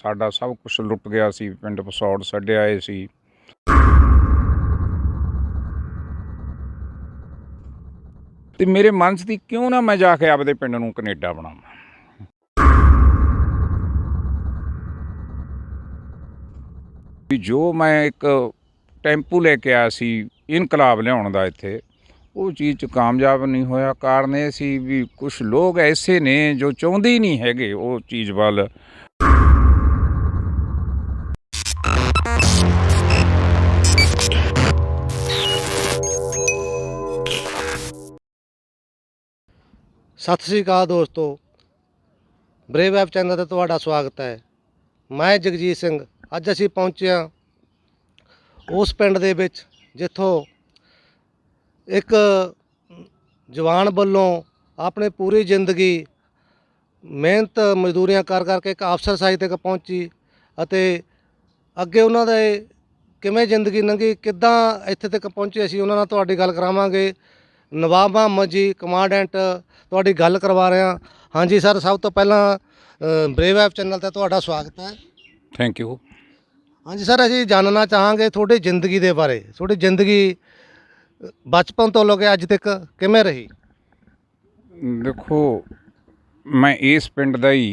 ਸਾਡਾ ਸਭ ਕੁਛ ਲੁੱਟ ਗਿਆ ਸੀ। ਪਿੰਡ ਪਸੌੜ ਛੱਡੇ ਆਏ ਸੀ। ਤੇ ਮੇਰੇ ਮਨ 'ਚ ਸੀ ਕਿਉਂ ਨਾ ਮੈਂ ਜਾ ਕੇ ਆਪਦੇ ਪਿੰਡ ਨੂੰ ਕਨੇਡਾ ਬਣਾਵਾਂ। ਵੀ ਜੋ ਮੈਂ ਇੱਕ ਟੈਂਪੂ ਲੈ ਕੇ ਆਇਆ ਸੀ ਇਨਕਲਾਬ ਲਿਆਉਣ ਦਾ ਇੱਥੇ, ਉਹ ਚੀਜ਼ 'ਚ ਕਾਮਯਾਬ ਨਹੀਂ ਹੋਇਆ। ਕਾਰਨ ਇਹ ਸੀ ਵੀ ਕੁਛ ਲੋਕ ਐਸੇ ਨੇ ਜੋ ਚਾਹੁੰਦੇ ਹੀ ਨਹੀਂ ਹੈਗੇ ਉਹ ਚੀਜ਼ ਵੱਲ। सत श्री अकाल दोस्तों, ब्रेव ऐप चैनल ते तुहाडा स्वागत है। मैं जगजीत सिंह। अज असीं पहुंचे हां उस पिंड दे विच जिथों एक जवान वल्लों अपनी पूरी जिंदगी मेहनत मजदूरियां कर करके एक अफसरशाही तक पहुंची अते अगे उन्हां दे किवें जिंदगी लंघी, किद्दां इत्थे तक पहुंचे, असीं उन्हां नाल तुहाडी गल करावांगे। नवाब मोहम्मद जी कमांडेंट तुहाडी गल करवा रहे हैं। हाँ जी सर, सब तो पहला ब्रेव ऐप चैनल ते तुहाडा स्वागत है। Thank you. हाँ जी सर, असीं जानना चाहांगे थोड़ी जिंदगी दे बारे। थोड़ी जिंदगी बचपन तो लेके अज तक किवें रही? देखो, मैं इस पिंड दा ही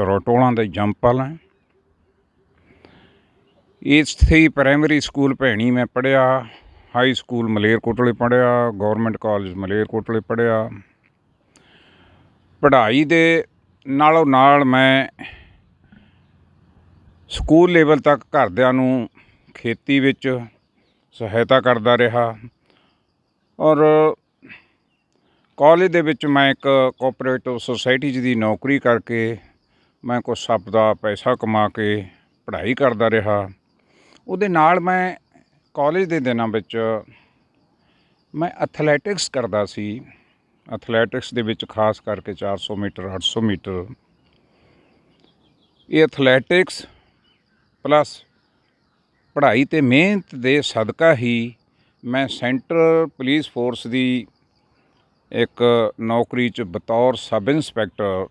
रोटोला दा जंपल हाँ। इत्थे ही प्राइमरी स्कूल भैणी मैं पढ़िया, हाई स्कूल मलेरकोटले पढ़िया, गौरमेंट कॉलेज मलेरकोटले पढ़िया। पढ़ाई दे नालों नाल मैं स्कूल लेवल तक घरदिआं नूं खेती विच सहायता करदा रहा और कॉलेज दे विच मैं एक कोऑपरेटिव सोसाइटी दी नौकरी करके मैं कुछ अपदा पैसा कमा के पढ़ाई करदा रहा। उहदे नाल मैं कॉलेज दे दिनां विच मैं एथलैटिक्स करदा सी। एथलैटिक्स दे विच खास करके 400 मीटर 800 मीटर। ये एथलैटिक्स प्लस पढ़ाई ते मेहनत दे सदका ही मैं सेंट्रल पुलिस फोर्स दी एक नौकरी च बतौर सब इंस्पैक्टर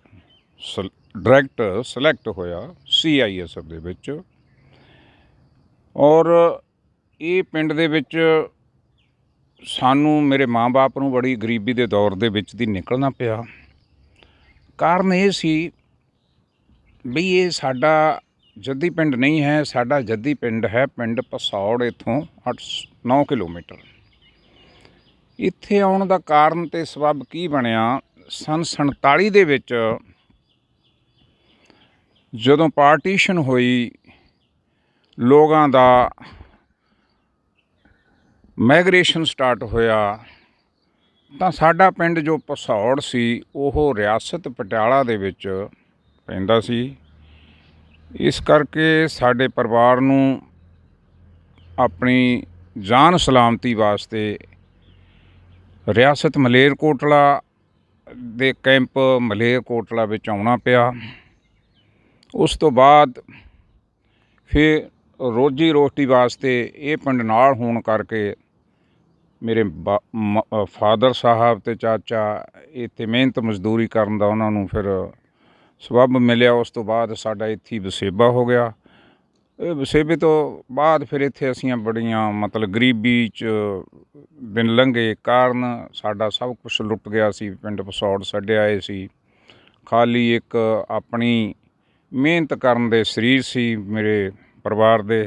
डायरैक्टर सिलैक्ट होया CISF दे विच। और ये पिंड दे विच सानू मेरे माँ बाप नूं बड़ी गरीबी दे दौर दे विच दी निकलना पिया। कारण ये सी भी ये साडा जद्दी पिंड नहीं है, साडा जद्दी पिंड है पिंड पसौड़, इत्थों 8-9 किलोमीटर। इत्थे आउण दा कारण ते सबब की बनिया, सन 47 दे विच जदों पार्टीशन होई, लोगां दा माइग्रेशन स्टार्ट होया ਤਾਂ ਸਾਡਾ ਪਿੰਡ ਜੋ ਪਸੌੜ ਸੀ ਉਹ ਰਿਆਸਤ ਪਟਿਆਲਾ ਦੇ ਵਿੱਚ ਪੈਂਦਾ ਸੀ। ਇਸ ਕਰਕੇ ਸਾਡੇ ਪਰਿਵਾਰ ਨੂੰ ਆਪਣੀ ਜਾਨ ਸਲਾਮਤੀ ਵਾਸਤੇ ਰਿਆਸਤ ਮਲੇਰਕੋਟਲਾ ਦੇ ਕੈਂਪ ਮਲੇਰਕੋਟਲਾ ਵਿੱਚ ਆਉਣਾ ਪਿਆ। ਉਸ ਤੋਂ ਬਾਅਦ ਫਿਰ ਰੋਜੀ ਰੋਟੀ ਵਾਸਤੇ ਇਹ ਪਿੰਡ ਨਾਲ ਹੋਣ ਕਰਕੇ मेरे फादर साहब ते चाचा इत्थे मेहनत मजदूरी करन दा उन्हां नूं फिर सबब मिलिया। उस तो बाद साडा इत्थे वसेबा हो गया। वसेबे तो बाद फिर इत्थे असीं बड़ियां मतलब गरीबी च दिन लंघे, कारण साडा सब कुछ लुट गया सी। पिंड पसौड़ छड्डे आए सी। खाली एक अपनी मेहनत करन दे शरीर सी मेरे परिवार दे।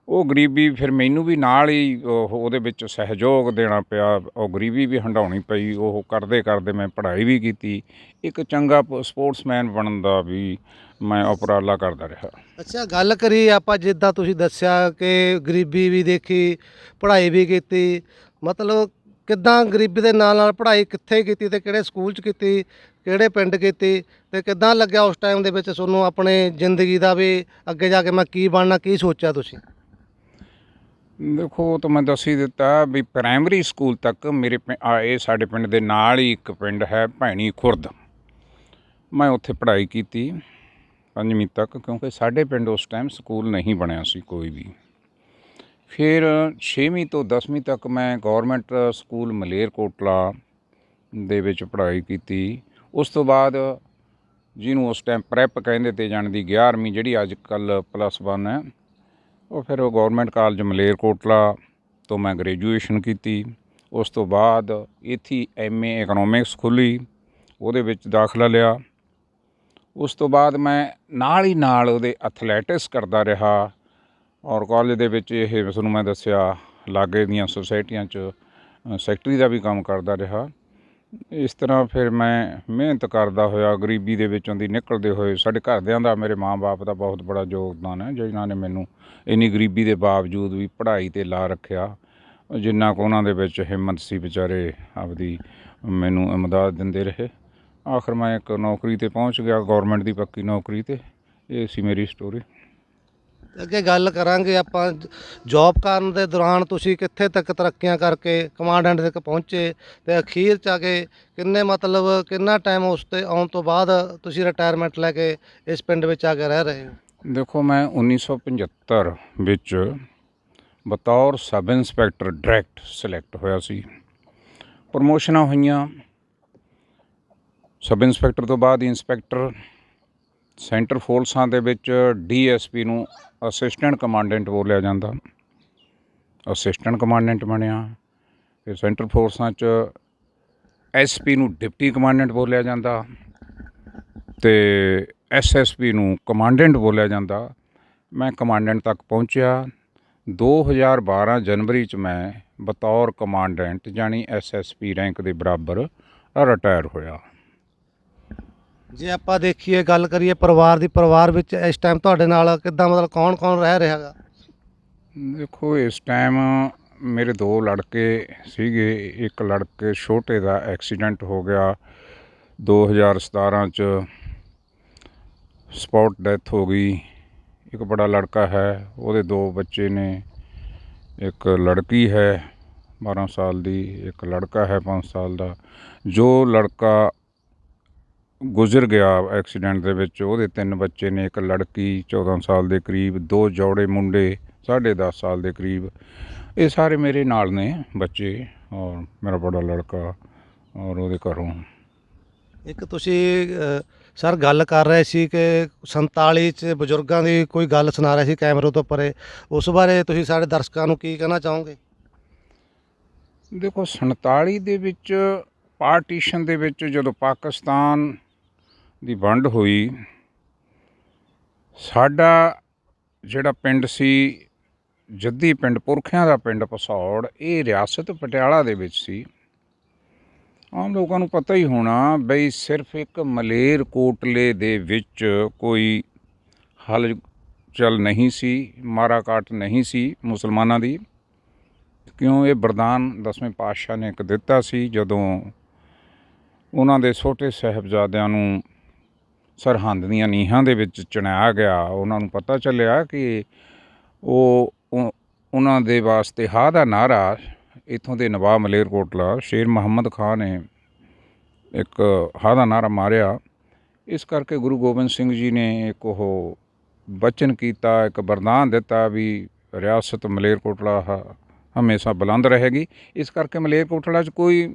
ਉਹ ਗਰੀਬੀ ਫਿਰ ਮੈਨੂੰ ਵੀ ਨਾਲ ਹੀ ਉਹਦੇ ਵਿੱਚ ਸਹਿਯੋਗ ਦੇਣਾ ਪਿਆ। ਉਹ ਗਰੀਬੀ ਵੀ ਹੰਢਾਉਣੀ ਪਈ। ਉਹ ਕਰਦੇ ਕਰਦੇ ਮੈਂ ਪੜ੍ਹਾਈ ਵੀ ਕੀਤੀ। ਇੱਕ ਚੰਗਾ ਸਪੋਰਟਸਮੈਨ ਬਣਨ ਦਾ ਵੀ ਮੈਂ ਉਪਰਾਲਾ ਕਰਦਾ ਰਿਹਾ। ਅੱਛਾ, ਗੱਲ ਕਰੀ ਆਪਾਂ ਜਿੱਦਾਂ ਤੁਸੀਂ ਦੱਸਿਆ ਕਿ ਗਰੀਬੀ ਵੀ ਦੇਖੀ, ਪੜ੍ਹਾਈ ਵੀ ਕੀਤੀ, ਮਤਲਬ ਕਿੱਦਾਂ ਗਰੀਬੀ ਦੇ ਨਾਲ ਨਾਲ ਪੜ੍ਹਾਈ ਕਿੱਥੇ ਕੀਤੀ ਅਤੇ ਕਿਹੜੇ ਸਕੂਲ 'ਚ ਕੀਤੀ, ਕਿਹੜੇ ਪਿੰਡ ਕੀਤੀ, ਅਤੇ ਕਿੱਦਾਂ ਲੱਗਿਆ ਉਸ ਟਾਈਮ ਦੇ ਵਿੱਚ ਤੁਹਾਨੂੰ ਆਪਣੇ ਜ਼ਿੰਦਗੀ ਦਾ ਵੀ ਅੱਗੇ ਜਾ ਕੇ ਮੈਂ ਕੀ ਬਣਨਾ, ਕੀ ਸੋਚਿਆ ਤੁਸੀਂ? देखो, तो मैं दस ही दिता भी प्राइमरी स्कूल तक मेरे ये साढ़े पिंड दे नाल ही एक पिंड है भैणी खुरद, मैं उत्थे पढ़ाई की 5वीं तक, क्योंकि साढ़े पिंड उस टाइम स्कूल नहीं बनया सी कोई भी। फिर 6वीं तो 10वीं तक मैं गौरमेंट स्कूल मलेरकोटला दे विच पढ़ाई की। उस तो बाद ਜਿਹਨੂੰ ਉਸ ਟਾਈਮ ਪ੍ਰੈਪ ਕਹਿੰਦੇ ਤੇ ਜਾਣ ਦੀ 11ਵੀਂ, ਜਿਹੜੀ ਅੱਜ ਕੱਲ੍ਹ +1 ਹੈ। ਉਹ ਫਿਰ ਉਹ ਗੌਰਮੈਂਟ ਕਾਲਜ ਮਲੇਰਕੋਟਲਾ ਤੋਂ ਮੈਂ ਗ੍ਰੈਜੂਏਸ਼ਨ ਕੀਤੀ। ਉਸ ਤੋਂ ਬਾਅਦ ਇੱਥੇ MA ਇਕਨੋਮਿਕਸ ਖੁੱਲ੍ਹੀ, ਉਹਦੇ ਵਿੱਚ ਦਾਖਲਾ ਲਿਆ। ਉਸ ਤੋਂ ਬਾਅਦ ਮੈਂ ਨਾਲ ਹੀ ਨਾਲ ਉਹਦੇ ਐਥਲੈਟਿਕਸ ਕਰਦਾ ਰਿਹਾ, ਔਰ ਕਾਲਜ ਦੇ ਵਿੱਚ ਇਹ ਤੁਹਾਨੂੰ ਮੈਂ ਦੱਸਿਆ ਲਾਗੇ ਦੀਆਂ ਸੁਸਾਇਟੀਆਂ 'ਚ ਸੈਕਟਰੀ ਦਾ ਵੀ ਕੰਮ ਕਰਦਾ ਰਿਹਾ। ਇਸ ਤਰ੍ਹਾਂ ਫਿਰ ਮੈਂ ਮਿਹਨਤ ਕਰਦਾ ਹੋਇਆ, ਗਰੀਬੀ ਦੇ ਵਿੱਚੋਂ ਦੀ ਨਿਕਲਦੇ ਹੋਏ, ਸਾਡੇ ਘਰਦਿਆਂ ਦਾ, ਮੇਰੇ ਮਾਂ-ਬਾਪ ਦਾ ਬਹੁਤ ਬੜਾ ਯੋਗਦਾਨ ਹੈ, ਜਿਨ੍ਹਾਂ ਨੇ ਮੈਨੂੰ ਇੰਨੀ ਗਰੀਬੀ ਦੇ ਬਾਵਜੂਦ ਵੀ ਪੜ੍ਹਾਈ 'ਤੇ ਲਾ ਰੱਖਿਆ। ਜਿੰਨਾ ਕੁ ਉਹਨਾਂ ਦੇ ਵਿੱਚ ਹਿੰਮਤ ਸੀ, ਵਿਚਾਰੇ ਆਪਦੀ ਮੈਨੂੰ ਇਮਦਾਦ ਦਿੰਦੇ ਰਹੇ। ਆਖਰ ਮੈਂ ਇੱਕ ਨੌਕਰੀ 'ਤੇ ਪਹੁੰਚ ਗਿਆ, ਗੌਰਮੈਂਟ ਦੀ ਪੱਕੀ ਨੌਕਰੀ 'ਤੇ। ਇਹ ਸੀ ਮੇਰੀ ਸਟੋਰੀ। ਅੱਗੇ ਗੱਲ ਕਰਾਂਗੇ ਆਪਾਂ ਜੌਬ ਕਰਨ ਦੇ ਦੌਰਾਨ ਤੁਸੀਂ ਕਿੱਥੇ ਤੱਕ ਤਰੱਕੀਆਂ ਕਰਕੇ ਕਮਾਂਡੈਂਟ ਤੱਕ ਪਹੁੰਚੇ, ਤੇ ਅਖੀਰ 'ਚ ਆ ਕੇ ਕਿੰਨਾ ਟਾਈਮ ਉਸ 'ਤੇ ਆਉਣ ਤੋਂ ਬਾਅਦ ਤੁਸੀਂ ਰਿਟਾਇਰਮੈਂਟ ਲੈ ਕੇ ਇਸ ਪਿੰਡ ਵਿੱਚ ਆ ਕੇ ਰਹਿ ਰਹੇ ਹੋ? ਦੇਖੋ, ਮੈਂ 1975 ਵਿੱਚ ਬਤੌਰ ਸਬ ਇੰਸਪੈਕਟਰ ਡਾਇਰੈਕਟ ਸਿਲੈਕਟ ਹੋਇਆ ਸੀ। ਪ੍ਰਮੋਸ਼ਨਾਂ ਹੋਈਆਂ, ਸਬ ਇੰਸਪੈਕਟਰ ਤੋਂ ਬਾਅਦ ਇੰਸਪੈਕਟਰ, ਸੈਂਟਰ ਫੋਰਸਾਂ ਦੇ ਵਿੱਚ DSP ਨੂੰ ਅਸਿਸਟੈਂਟ ਕਮਾਂਡੈਂਟ ਬੋਲਿਆ ਜਾਂਦਾ, ਅਸਿਸਟੈਂਟ ਕਮਾਂਡੈਂਟ ਬਣਿਆ। ਫਿਰ ਸੈਂਟਰ ਫੋਰਸਾਂ 'ਚ SP ਨੂੰ ਡਿਪਟੀ ਕਮਾਂਡੈਂਟ ਬੋਲਿਆ ਜਾਂਦਾ, ਅਤੇ SSP ਨੂੰ ਕਮਾਂਡੈਂਟ ਬੋਲਿਆ ਜਾਂਦਾ। ਮੈਂ ਕਮਾਂਡੈਂਟ ਤੱਕ ਪਹੁੰਚਿਆ। 2012 ਜਨਵਰੀ 'ਚ ਮੈਂ ਬਤੌਰ ਕਮਾਂਡੈਂਟ ਯਾਨੀ SSP ਰੈਂਕ ਦੇ ਬਰਾਬਰ ਰਿਟਾਇਰ ਹੋਇਆ। ਜੇ ਆਪਾਂ ਦੇਖੀਏ, ਗੱਲ ਕਰੀਏ ਪਰਿਵਾਰ ਦੀ, ਪਰਿਵਾਰ ਵਿੱਚ ਇਸ ਟਾਈਮ ਤੁਹਾਡੇ ਨਾਲ ਕਿੱਦਾਂ, ਮਤਲਬ ਕੌਣ ਰਹਿ ਰਿਹਾ ਹੈਗਾ? ਦੇਖੋ, ਇਸ ਟਾਈਮ ਮੇਰੇ 2 ਲੜਕੇ ਸੀਗੇ। ਇੱਕ ਲੜਕੇ ਛੋਟੇ ਦਾ ਐਕਸੀਡੈਂਟ ਹੋ ਗਿਆ 2017 'ਚ, ਸਪੌਟ ਡੈਥ ਹੋ ਗਈ। ਇੱਕ ਬੜਾ ਲੜਕਾ ਹੈ, ਉਹਦੇ 2 ਬੱਚੇ ਨੇ, ਇੱਕ ਲੜਕੀ ਹੈ 12 ਸਾਲ ਦੀ, ਇੱਕ ਲੜਕਾ ਹੈ 5 ਸਾਲ ਦਾ। ਜੋ ਲੜਕਾ ਗੁਜ਼ਰ ਗਿਆ ਐਕਸੀਡੈਂਟ ਦੇ ਵਿੱਚ, ਉਹਦੇ 3 ਬੱਚੇ ਨੇ, ਇੱਕ ਲੜਕੀ 14 ਸਾਲ ਦੇ ਕਰੀਬ, 2 ਜੋੜੇ ਮੁੰਡੇ 10.5 ਸਾਲ ਦੇ ਕਰੀਬ। ਇਹ ਸਾਰੇ ਮੇਰੇ ਨਾਲ ਨੇ ਬੱਚੇ, ਔਰ ਮੇਰਾ ਬੜਾ ਲੜਕਾ ਔਰ ਉਹਦੇ ਘਰੋਂ। ਇੱਕ ਤੁਸੀਂ ਸਰ ਗੱਲ ਕਰ ਰਹੇ ਸੀ ਕਿ 47 'ਚ ਬਜ਼ੁਰਗਾਂ ਦੀ ਕੋਈ ਗੱਲ ਸੁਣਾ ਰਹੇ ਸੀ ਕੈਮਰੇ ਤੋਂ ਪਰੇ, ਉਸ ਬਾਰੇ ਤੁਸੀਂ ਸਾਡੇ ਦਰਸ਼ਕਾਂ ਨੂੰ ਕੀ ਕਹਿਣਾ ਚਾਹੋਗੇ? ਦੇਖੋ, 47 ਦੇ ਵਿੱਚ ਪਾਰਟੀਸ਼ਨ ਦੇ ਵਿੱਚ ਜਦੋਂ ਪਾਕਿਸਤਾਨ ਦੀ ਵੰਡ ਹੋਈ, ਸਾਡਾ ਜਿਹੜਾ ਪਿੰਡ ਸੀ, ਜੱਦੀ ਪਿੰਡ, ਪੁਰਖਿਆਂ ਦਾ ਪਿੰਡ ਭਸੌੜ, ਇਹ ਰਿਆਸਤ ਪਟਿਆਲਾ ਦੇ ਵਿੱਚ ਸੀ। ਆਮ ਲੋਕਾਂ ਨੂੰ ਪਤਾ ਹੀ ਹੋਣਾ ਬਈ ਸਿਰਫ ਇੱਕ ਮਲੇਰਕੋਟਲੇ ਦੇ ਵਿੱਚ ਕੋਈ ਹਲਚਲ ਨਹੀਂ ਸੀ, ਮਾਰਾਕਾਟ ਨਹੀਂ ਸੀ ਮੁਸਲਮਾਨਾਂ ਦੀ, ਕਿਉਂ ਇਹ ਵਰਦਾਨ 10ਵੇਂ ਪਾਤਸ਼ਾਹ ਨੇ ਇੱਕ ਦਿੱਤਾ ਸੀ। ਜਦੋਂ ਉਹਨਾਂ ਦੇ ਛੋਟੇ ਸਾਹਿਬਜ਼ਾਦਿਆਂ ਨੂੰ ਸਰਹੰਦ ਦੀਆਂ ਨੀਹਾਂ ਦੇ ਵਿੱਚ ਚਿਣਾਇਆ ਗਿਆ, ਉਹਨਾਂ ਨੂੰ ਪਤਾ ਚੱਲਿਆ ਕਿ ਉਹਨਾਂ ਦੇ ਵਾਸਤੇ ਹਾਂ ਦਾ ਨਾਅਰਾ ਇੱਥੋਂ ਦੇ ਨਵਾਬ ਮਲੇਰਕੋਟਲਾ ਸ਼ੇਰ ਮੁਹੰਮਦ ਖਾਂ ਨੇ ਇੱਕ ਹਾਂ ਦਾ ਨਾਅਰਾ ਮਾਰਿਆ। ਇਸ ਕਰਕੇ ਗੁਰੂ ਗੋਬਿੰਦ ਸਿੰਘ ਜੀ ਨੇ ਇੱਕ ਉਹ ਬਚਨ ਕੀਤਾ, ਇੱਕ ਵਰਦਾਨ ਦਿੱਤਾ ਵੀ ਰਿਆਸਤ ਮਲੇਰਕੋਟਲਾ ਹਮੇਸ਼ਾ ਬੁਲੰਦ ਰਹੇਗੀ। ਇਸ ਕਰਕੇ ਮਲੇਰਕੋਟਲਾ 'ਚ ਕੋਈ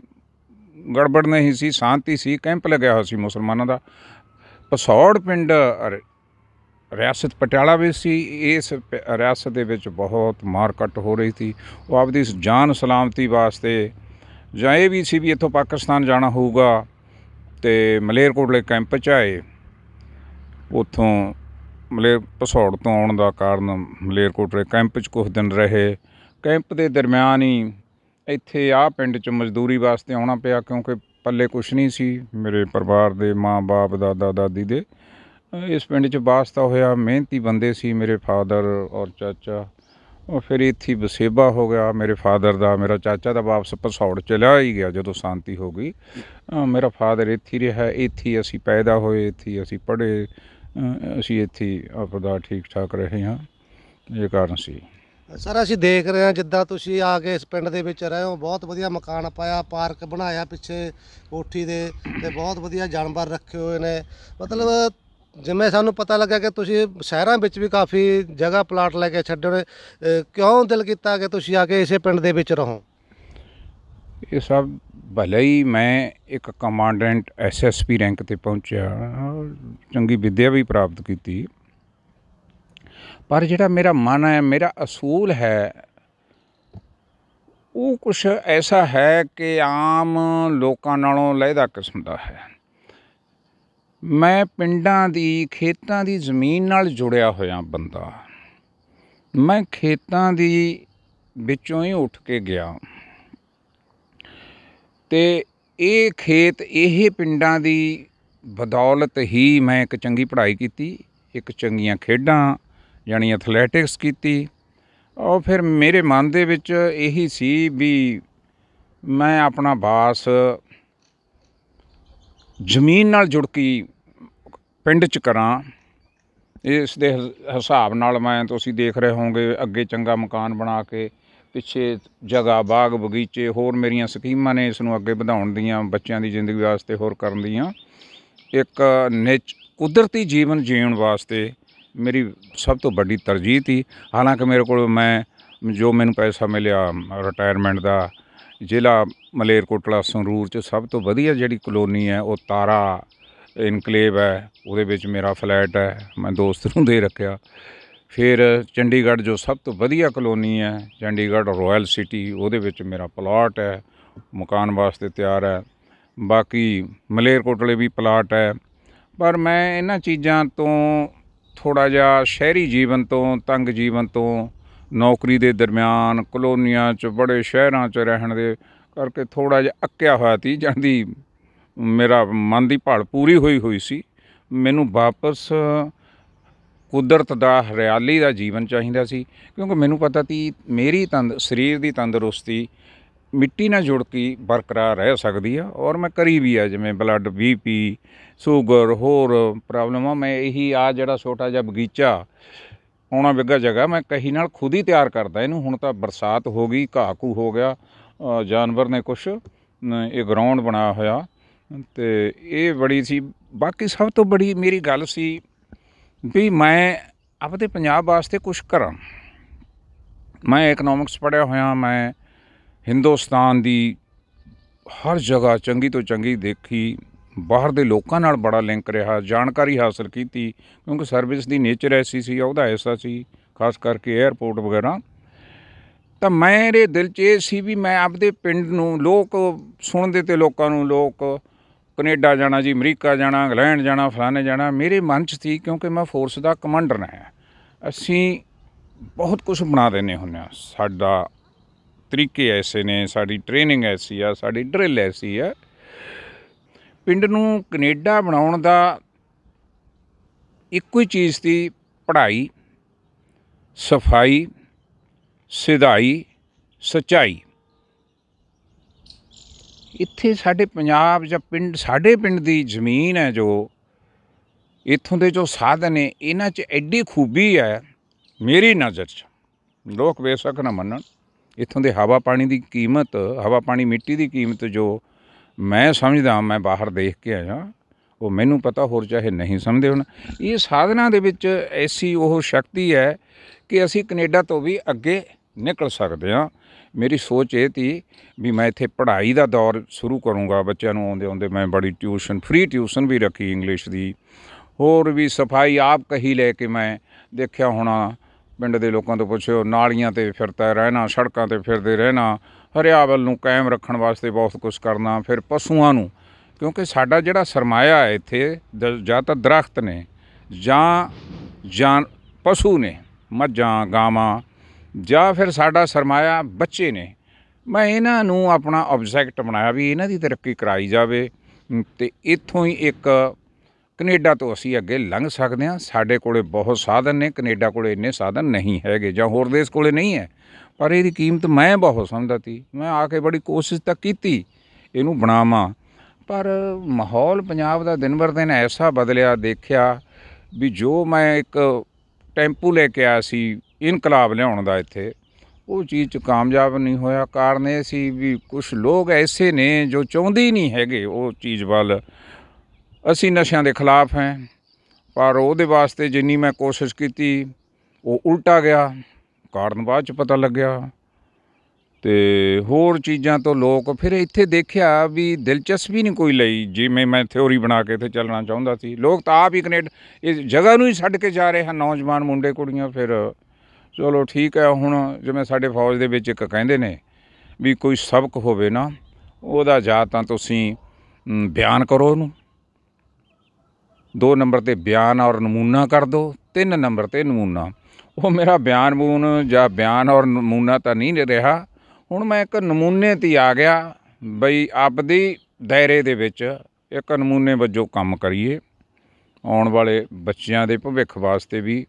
ਗੜਬੜ ਨਹੀਂ ਸੀ, ਸ਼ਾਂਤੀ ਸੀ। ਕੈਂਪ ਲੱਗਿਆ ਹੋਇਆ ਸੀ ਮੁਸਲਮਾਨਾਂ ਦਾ। ਭਸੌੜ ਪਿੰਡ ਰਿਆਸਤ ਪਟਿਆਲਾ ਵਿੱਚ ਸੀ। ਇਸ ਰਿਆਸਤ ਦੇ ਵਿੱਚ ਬਹੁਤ ਮਾਰ ਕੱਟ ਹੋ ਰਹੀ ਸੀ। ਉਹ ਆਪਦੀ ਜਾਨ ਸਲਾਮਤੀ ਵਾਸਤੇ, ਜਾਂ ਇਹ ਵੀ ਸੀ ਵੀ ਇੱਥੋਂ ਪਾਕਿਸਤਾਨ ਜਾਣਾ ਹੋਊਗਾ, ਅਤੇ ਮਲੇਰਕੋਟਲੇ ਕੈਂਪ 'ਚ ਆਏ। ਉੱਥੋਂ ਭਸੌੜ ਤੋਂ ਆਉਣ ਦਾ ਕਾਰਨ ਮਲੇਰਕੋਟਲੇ ਕੈਂਪ 'ਚ ਕੁਛ ਦਿਨ ਰਹੇ। ਕੈਂਪ ਦੇ ਦਰਮਿਆਨ ਹੀ ਇੱਥੇ ਆਹ ਪਿੰਡ 'ਚ ਮਜ਼ਦੂਰੀ ਵਾਸਤੇ ਆਉਣਾ ਪਿਆ, ਕਿਉਂਕਿ ਪੱਲੇ ਕੁਛ ਨਹੀਂ ਸੀ ਮੇਰੇ ਪਰਿਵਾਰ ਦੇ, ਮਾਂ ਬਾਪ, ਦਾਦਾ ਦਾਦੀ ਦੇ। ਇਸ ਪਿੰਡ 'ਚ ਵਾਸਤਾ ਹੋਇਆ, ਮਿਹਨਤੀ ਬੰਦੇ ਸੀ ਮੇਰੇ ਫਾਦਰ ਔਰ ਚਾਚਾ। ਉਹ ਫਿਰ ਇੱਥੇ ਵਸੇਬਾ ਹੋ ਗਿਆ ਮੇਰੇ ਫਾਦਰ ਦਾ। ਮੇਰਾ ਚਾਚਾ ਤਾਂ ਵਾਪਸ ਭਸੌੜ ਚਲਾ ਹੀ ਗਿਆ ਜਦੋਂ ਸ਼ਾਂਤੀ ਹੋ ਗਈ। ਮੇਰਾ ਫਾਦਰ ਇੱਥੇ ਰਿਹਾ, ਇੱਥੇ ਅਸੀਂ ਪੈਦਾ ਹੋਏ, ਇੱਥੇ ਅਸੀਂ ਪੜ੍ਹੇ, ਅਸੀਂ ਇੱਥੇ ਆਪਦਾ ਠੀਕ ਠਾਕ ਰਹੇ ਹਾਂ। ਇਹ ਕਾਰਨ ਸੀ। ਸਰ ਅਸੀਂ ਦੇਖ ਰਹੇ ਹਾਂ ਜਿੱਦਾਂ ਤੁਸੀਂ ਆ ਕੇ ਇਸ ਪਿੰਡ ਦੇ ਵਿੱਚ ਰਹੇ ਹੋ, ਬਹੁਤ ਵਧੀਆ ਮਕਾਨ ਪਾਇਆ, ਪਾਰਕ ਬਣਾਇਆ ਪਿੱਛੇ ਕੋਠੀ ਦੇ, ਤੇ ਬਹੁਤ ਵਧੀਆ ਜਾਨਵਰ ਰੱਖੇ ਹੋਏ ਨੇ। ਮਤਲਬ ਜਿਵੇਂ ਸਾਨੂੰ ਪਤਾ ਲੱਗਾ ਕਿ ਤੁਸੀਂ ਸ਼ਹਿਰਾਂ ਵਿੱਚ ਵੀ ਕਾਫੀ ਜਗ੍ਹਾ ਪਲਾਟ ਲੈ ਕੇ ਛੱਡੇ ਹੋਏ, ਕਿਉਂ ਦਿਲ ਕੀਤਾ ਕਿ ਤੁਸੀਂ ਆ ਕੇ ਇਸੇ ਪਿੰਡ ਦੇ ਵਿੱਚ ਰਹੋ? ਇਹ ਸਭ ਭਲੇ ਹੀ ਮੈਂ ਇੱਕ ਕਮਾਂਡੈਂਟ SSP ਰੈਂਕ 'ਤੇ ਪਹੁੰਚਿਆ, ਚੰਗੀ ਵਿੱਦਿਆ ਵੀ ਪ੍ਰਾਪਤ ਕੀਤੀ, ਪਰ ਜਿਹੜਾ ਮੇਰਾ ਮਨ ਹੈ, ਮੇਰਾ ਅਸੂਲ ਹੈ, ਉਹ ਕੁਛ ਐਸਾ ਹੈ ਕਿ ਆਮ ਲੋਕਾਂ ਨਾਲੋਂ ਲਹਿਦਾ ਕਿਸਮ ਦਾ ਹੈ। ਮੈਂ ਪਿੰਡਾਂ ਦੀ, ਖੇਤਾਂ ਦੀ ਜ਼ਮੀਨ ਨਾਲ ਜੁੜਿਆ ਹੋਇਆ ਬੰਦਾ। ਮੈਂ ਖੇਤਾਂ ਦੀ ਵਿੱਚੋਂ ਹੀ ਉੱਠ ਕੇ ਗਿਆ ਅਤੇ ਇਹ ਖੇਤ, ਇਹ ਪਿੰਡਾਂ ਦੀ ਬਦੌਲਤ ਹੀ ਮੈਂ ਇੱਕ ਚੰਗੀ ਪੜ੍ਹਾਈ ਕੀਤੀ, ਇੱਕ ਚੰਗੀਆਂ ਖੇਡਾਂ ਜਾਣੀ ਐਥਲੈਟਿਕਸ ਕੀਤੀ। ਔਰ ਫਿਰ ਮੇਰੇ ਮਨ ਦੇ ਵਿੱਚ ਇਹੀ ਸੀ ਵੀ ਮੈਂ ਆਪਣਾ ਵਾਸ ਜ਼ਮੀਨ ਨਾਲ ਜੁੜ ਕੇ ਪਿੰਡ 'ਚ ਕਰਾਂ। ਇਸ ਦੇ ਹਿਸਾਬ ਨਾਲ ਮੈਂ, ਤੁਸੀਂ ਦੇਖ ਰਹੇ ਹੋਵੋਗੇ, ਅੱਗੇ ਚੰਗਾ ਮਕਾਨ ਬਣਾ ਕੇ, ਪਿੱਛੇ ਜਗ੍ਹਾ, ਬਾਗ ਬਗੀਚੇ, ਹੋਰ ਮੇਰੀਆਂ ਸਕੀਮਾਂ ਨੇ ਇਸ ਨੂੰ ਅੱਗੇ ਵਧਾਉਣ ਦੀਆਂ, ਬੱਚਿਆਂ ਦੀ ਜ਼ਿੰਦਗੀ ਵਾਸਤੇ ਹੋਰ ਕਰਨ ਦੀਆਂ। ਇੱਕ ਕੁਦਰਤੀ ਜੀਵਨ ਜੀਣ ਵਾਸਤੇ ਮੇਰੀ ਸਭ ਤੋਂ ਵੱਡੀ ਤਰਜੀਹ ਸੀ। ਹਾਲਾਂਕਿ ਮੇਰੇ ਕੋਲ ਜੋ ਮੈਨੂੰ ਪੈਸਾ ਮਿਲਿਆ ਰਿਟਾਇਰਮੈਂਟ ਦਾ, ਜ਼ਿਲ੍ਹਾ ਮਲੇਰਕੋਟਲਾ ਸੰਗਰੂਰ 'ਚ ਸਭ ਤੋਂ ਵਧੀਆ ਜਿਹੜੀ ਕਲੋਨੀ ਹੈ ਉਹ ਤਾਰਾ ਇਨਕਲੇਵ ਹੈ, ਉਹਦੇ ਵਿੱਚ ਮੇਰਾ ਫਲੈਟ ਹੈ, ਮੈਂ ਦੋਸਤ ਨੂੰ ਦੇ ਰੱਖਿਆ। ਫਿਰ ਚੰਡੀਗੜ੍ਹ ਜੋ ਸਭ ਤੋਂ ਵਧੀਆ ਕਲੋਨੀ ਹੈ, ਚੰਡੀਗੜ੍ਹ ਰੋਇਲ ਸਿਟੀ, ਉਹਦੇ ਵਿੱਚ ਮੇਰਾ ਪਲਾਟ ਹੈ, ਮਕਾਨ ਵਾਸਤੇ ਤਿਆਰ ਹੈ। ਬਾਕੀ ਮਲੇਰਕੋਟਲੇ ਵੀ ਪਲਾਟ ਹੈ। ਪਰ ਮੈਂ ਇਹਨਾਂ ਚੀਜ਼ਾਂ ਤੋਂ ਥੋੜ੍ਹਾ ਜਿਹਾ, ਸ਼ਹਿਰੀ ਜੀਵਨ ਤੋਂ, ਤੰਗ ਜੀਵਨ ਤੋਂ, ਨੌਕਰੀ ਦੇ ਦਰਮਿਆਨ ਕਲੋਨੀਆਂ 'ਚ, ਬੜੇ ਸ਼ਹਿਰਾਂ 'ਚ ਰਹਿਣ ਦੇ ਕਰਕੇ ਥੋੜ੍ਹਾ ਜਿਹਾ ਅੱਕਿਆ ਹੋਇਆ ਸੀ। ਜਾਂਦੀ ਮੇਰਾ ਮਨ ਦੀ ਭਾਲ ਪੂਰੀ ਹੋਈ ਸੀ। ਮੈਨੂੰ ਵਾਪਸ ਕੁਦਰਤ ਦਾ, ਹਰਿਆਲੀ ਦਾ ਜੀਵਨ ਚਾਹੀਦਾ ਸੀ, ਕਿਉਂਕਿ ਮੈਨੂੰ ਪਤਾ ਸੀ ਮੇਰੀ ਸਰੀਰ ਦੀ ਤੰਦਰੁਸਤੀ ਮਿੱਟੀ ਨਾਲ ਜੁੜ ਕੇ ਬਰਕਰਾਰ ਰਹਿ ਸਕਦੀ ਆ। ਔਰ ਮੈਂ ਕਰੀ ਵੀ ਆ, ਜਿਵੇਂ ਬਲੱਡ, BP, ਸ਼ੂਗਰ, ਹੋਰ ਪ੍ਰੋਬਲਮਾਂ। ਮੈਂ ਇਹੀ ਜਿਹੜਾ ਛੋਟਾ ਜਿਹਾ ਬਗੀਚਾ, ਪੌਣਾ ਬਿੱਘਾ ਜਗ੍ਹਾ, ਮੈਂ ਕਹੀ ਨਾਲ ਖੁਦ ਹੀ ਤਿਆਰ ਕਰਦਾ ਇਹਨੂੰ। ਹੁਣ ਤਾਂ ਬਰਸਾਤ ਹੋ ਗਈ, ਘਾਹ ਘੂ ਹੋ ਗਿਆ, ਜਾਨਵਰ ਨੇ ਕੁਛ, ਇਹ ਗਰਾਊਂਡ ਬਣਾਇਆ ਹੋਇਆ, ਅਤੇ ਇਹ ਬੜੀ ਸੀ। ਬਾਕੀ ਸਭ ਤੋਂ ਬੜੀ ਮੇਰੀ ਗੱਲ ਸੀ ਵੀ ਮੈਂ ਆਪਦੇ ਪੰਜਾਬ ਵਾਸਤੇ ਕੁਛ ਕਰਾਂ। ਮੈਂ ਇਕਨੋਮਿਕਸ ਪੜ੍ਹਿਆ ਹੋਇਆ, ਮੈਂ ਹਿੰਦੁਸਤਾਨ ਦੀ ਹਰ ਜਗ੍ਹਾ ਚੰਗੀ ਤੋਂ ਚੰਗੀ ਦੇਖੀ, ਬਾਹਰ ਦੇ ਲੋਕਾਂ ਨਾਲ ਬੜਾ ਲਿੰਕ ਰਿਹਾ, ਜਾਣਕਾਰੀ ਹਾਸਿਲ ਕੀਤੀ, ਕਿਉਂਕਿ ਸਰਵਿਸ ਦੀ ਨੇਚਰ ਐਸੀ ਸੀ, ਉਹਦਾ ਐਸਾ ਸੀ, ਖਾਸ ਕਰਕੇ ਏਅਰਪੋਰਟ ਵਗੈਰਾ। ਤਾਂ ਮੇਰੇ ਦਿਲ 'ਚ ਇਹ ਸੀ ਵੀ ਮੈਂ ਆਪਦੇ ਪਿੰਡ ਨੂੰ, ਲੋਕ ਸੁਣਦੇ ਤੇ ਲੋਕਾਂ ਨੂੰ, ਲੋਕ ਕਨੇਡਾ ਜਾਣਾ ਜੀ, ਅਮਰੀਕਾ ਜਾਣਾ, ਇੰਗਲੈਂਡ ਜਾਣਾ, ਫਲਾਣੇ ਜਾਣਾ, ਮੇਰੇ ਮਨ 'ਚ ਸੀ, ਕਿਉਂਕਿ ਮੈਂ ਫੋਰਸ ਦਾ ਕਮਾਂਡਰ ਹੈ। ਅਸੀਂ ਬਹੁਤ ਕੁਛ ਬਣਾ ਦਿੰਦੇ ਹੁੰਦੇ ਹਾਂ, ਸਾਡਾ ਤਰੀਕੇ ਐਸੇ ਨੇ, ਸਾਡੀ ਟ੍ਰੇਨਿੰਗ ਐਸੀ ਆ, ਸਾਡੀ ਡਰਿੱਲ ਐਸੀ ਆ। ਪਿੰਡ ਨੂੰ ਕਨੇਡਾ ਬਣਾਉਣ ਦਾ ਇੱਕੋ ਹੀ ਚੀਜ਼ ਸੀ, ਪੜ੍ਹਾਈ, ਸਫਾਈ, ਸਿਧਾਈ, ਸੱਚਾਈ। ਇੱਥੇ ਸਾਡੇ ਪੰਜਾਬ ਜਾਂ ਪਿੰਡ, ਸਾਡੇ ਪਿੰਡ ਦੀ ਜ਼ਮੀਨ ਹੈ, ਜੋ ਇੱਥੋਂ ਦੇ ਜੋ ਸਾਧਨ ਨੇ, ਇਹਨਾਂ 'ਚ ਐਡੀ ਖੂਬੀ ਹੈ ਮੇਰੀ ਨਜ਼ਰ 'ਚ, ਲੋਕ ਬੇਸ਼ੱਕ ਨਾ ਮੰਨਣ। ਇੱਥੋਂ ਦੇ ਹਵਾ ਪਾਣੀ ਦੀ ਕੀਮਤ, ਹਵਾ ਪਾਣੀ ਮਿੱਟੀ ਦੀ ਕੀਮਤ ਜੋ ਮੈਂ ਸਮਝਦਾ, ਮੈਂ ਬਾਹਰ ਦੇਖ ਕੇ ਆਇਆ, ਉਹ ਮੈਨੂੰ ਪਤਾ, ਹੋਰ ਚਾਹੇ ਨਹੀਂ ਸਮਝਦੇ ਹੁਣ। ਇਹ ਸਾਧਨਾਂ ਦੇ ਵਿੱਚ ਐਸੀ ਉਹ ਸ਼ਕਤੀ ਹੈ ਕਿ ਅਸੀਂ ਕਨੇਡਾ ਤੋਂ ਵੀ ਅੱਗੇ ਨਿਕਲ ਸਕਦੇ ਹਾਂ। ਮੇਰੀ ਸੋਚ ਇਹ ਸੀ ਵੀ ਮੈਂ ਇੱਥੇ ਪੜ੍ਹਾਈ ਦਾ ਦੌਰ ਸ਼ੁਰੂ ਕਰੂੰਗਾ, ਬੱਚਿਆਂ ਨੂੰ ਆਉਂਦੇ ਆਉਂਦੇ ਮੈਂ ਬੜੀ ਟਿਊਸ਼ਨ, ਫ੍ਰੀ ਟਿਊਸ਼ਨ ਵੀ ਰੱਖੀ ਇੰਗਲਿਸ਼ ਦੀ, ਹੋਰ ਵੀ ਸਫਾਈ ਆਪ ਕਹੀ ਲੈ ਕੇ। ਮੈਂ ਦੇਖਿਆ ਹੋਣਾ, ਪਿੰਡ ਦੇ ਲੋਕਾਂ ਤੋਂ ਪੁੱਛਿਓ, ਨਾਲੀਆਂ 'ਤੇ ਫਿਰਦਾ ਰਹਿਣਾ, ਸੜਕਾਂ 'ਤੇ ਫਿਰਦੇ ਰਹਿਣਾ, ਹਰਿਆਵਲ ਨੂੰ ਕਾਇਮ ਰੱਖਣ ਵਾਸਤੇ ਬਹੁਤ ਕੁਛ ਕਰਨਾ। ਫਿਰ ਪਸ਼ੂਆਂ ਨੂੰ, ਕਿਉਂਕਿ ਸਾਡਾ ਜਿਹੜਾ ਸਰਮਾਇਆ ਹੈ ਇੱਥੇ, ਜਾਂ ਤਾਂ ਦਰਖਤ ਨੇ ਜਾਂ ਪਸ਼ੂ ਨੇ, ਮੱਝਾਂ, ਗਾਵਾਂ, ਜਾਂ ਫਿਰ ਸਾਡਾ ਸਰਮਾਇਆ ਬੱਚੇ ਨੇ। ਮੈਂ ਇਹਨਾਂ ਨੂੰ ਆਪਣਾ ਆਬਜੈਕਟ ਬਣਾਇਆ ਵੀ ਇਹਨਾਂ ਦੀ ਤਰੱਕੀ ਕਰਾਈ ਜਾਵੇ, ਅਤੇ ਇੱਥੋਂ ਹੀ ਇੱਕ ਕਨੇਡਾ ਤੋਂ ਅਸੀਂ ਅੱਗੇ ਲੰਘ ਸਕਦੇ ਹਾਂ। ਸਾਡੇ ਕੋਲ ਬਹੁਤ ਸਾਧਨ ਨੇ, ਕਨੇਡਾ ਕੋਲ ਇੰਨੇ ਸਾਧਨ ਨਹੀਂ ਹੈਗੇ, ਜਾਂ ਹੋਰ ਦੇਸ਼ ਕੋਲ ਨਹੀਂ ਹੈ, ਪਰ ਇਹਦੀ ਕੀਮਤ ਮੈਂ ਬਹੁਤ ਸਮਝਦਾ ਸੀ। ਮੈਂ ਆ ਕੇ ਬੜੀ ਕੋਸ਼ਿਸ਼ ਤਾਂ ਕੀਤੀ ਇਹਨੂੰ ਬਣਾਵਾਂ, ਪਰ ਮਾਹੌਲ ਪੰਜਾਬ ਦਾ ਦਿਨ ਬਰ ਦਿਨ ਐਸਾ ਬਦਲਿਆ, ਦੇਖਿਆ ਵੀ ਜੋ ਮੈਂ ਇੱਕ ਟੈਂਪੂ ਲੈ ਕੇ ਆਇਆ ਸੀ ਇਨਕਲਾਬ ਲਿਆਉਣ ਦਾ ਇੱਥੇ, ਉਹ ਚੀਜ਼ 'ਚ ਕਾਮਯਾਬ ਨਹੀਂ ਹੋਇਆ। ਕਾਰਨ ਇਹ ਸੀ ਵੀ ਕੁਛ ਲੋਕ ਐਸੇ ਨੇ ਜੋ ਚਾਹੁੰਦੇ ਹੀ ਨਹੀਂ ਹੈਗੇ ਉਹ ਚੀਜ਼ ਵੱਲ। ਅਸੀਂ ਨਸ਼ਿਆਂ ਦੇ ਖਿਲਾਫ ਹੈ, ਪਰ ਉਹਦੇ ਵਾਸਤੇ ਜਿੰਨੀ ਮੈਂ ਕੋਸ਼ਿਸ਼ ਕੀਤੀ ਉਹ ਉਲਟਾ ਗਿਆ। ਕਾਰਨ ਬਾਅਦ 'ਚ ਪਤਾ ਲੱਗਿਆ। ਤੇ ਹੋਰ ਚੀਜ਼ਾਂ ਤੋਂ ਲੋਕ ਫਿਰ ਇੱਥੇ ਦੇਖਿਆ ਵੀ ਦਿਲਚਸਪੀ ਨਹੀਂ ਕੋਈ ਲਈ, ਜਿਵੇਂ ਮੈਂ ਥਿਉਰੀ ਬਣਾ ਕੇ ਇੱਥੇ ਚੱਲਣਾ ਚਾਹੁੰਦਾ ਸੀ। ਲੋਕ ਤਾਂ ਆਪ ਹੀ ਕੈਨੇਡਾ ਇਸ ਜਗ੍ਹਾ ਨੂੰ ਹੀ ਛੱਡ ਕੇ ਜਾ ਰਹੇ ਹਨ, ਨੌਜਵਾਨ ਮੁੰਡੇ ਕੁੜੀਆਂ। ਫਿਰ ਚਲੋ ਠੀਕ ਹੈ, ਹੁਣ ਜਿਵੇਂ ਸਾਡੇ ਫੌਜ ਦੇ ਵਿੱਚ ਇੱਕ ਕਹਿੰਦੇ ਨੇ ਵੀ ਕੋਈ ਸਬਕ ਹੋਵੇ ਨਾ, ਉਹਦਾ ਜਾਂ ਤਾਂ ਤੁਸੀਂ ਬਿਆਨ ਕਰੋ ਉਹਨੂੰ, 2 ਨੰਬਰ 'ਤੇ ਬਿਆਨ ਔਰ ਨਮੂਨਾ ਕਰ ਦਿਓ, 3 ਨੰਬਰ 'ਤੇ ਨਮੂਨਾ। ਉਹ ਮੇਰਾ ਬਿਆਨ ਔਰ ਨਮੂਨਾ ਤਾਂ ਨਹੀਂ ਰਿਹਾ। ਹੁਣ ਮੈਂ ਇੱਕ ਨਮੂਨੇ 'ਤੇ ਆ ਗਿਆ ਬਈ ਆਪਦੀ ਦਾਇਰੇ ਦੇ ਵਿੱਚ ਇੱਕ ਨਮੂਨੇ ਵਜੋਂ ਕੰਮ ਕਰੀਏ, ਆਉਣ ਵਾਲੇ ਬੱਚਿਆਂ ਦੇ ਭਵਿੱਖ ਵਾਸਤੇ ਵੀ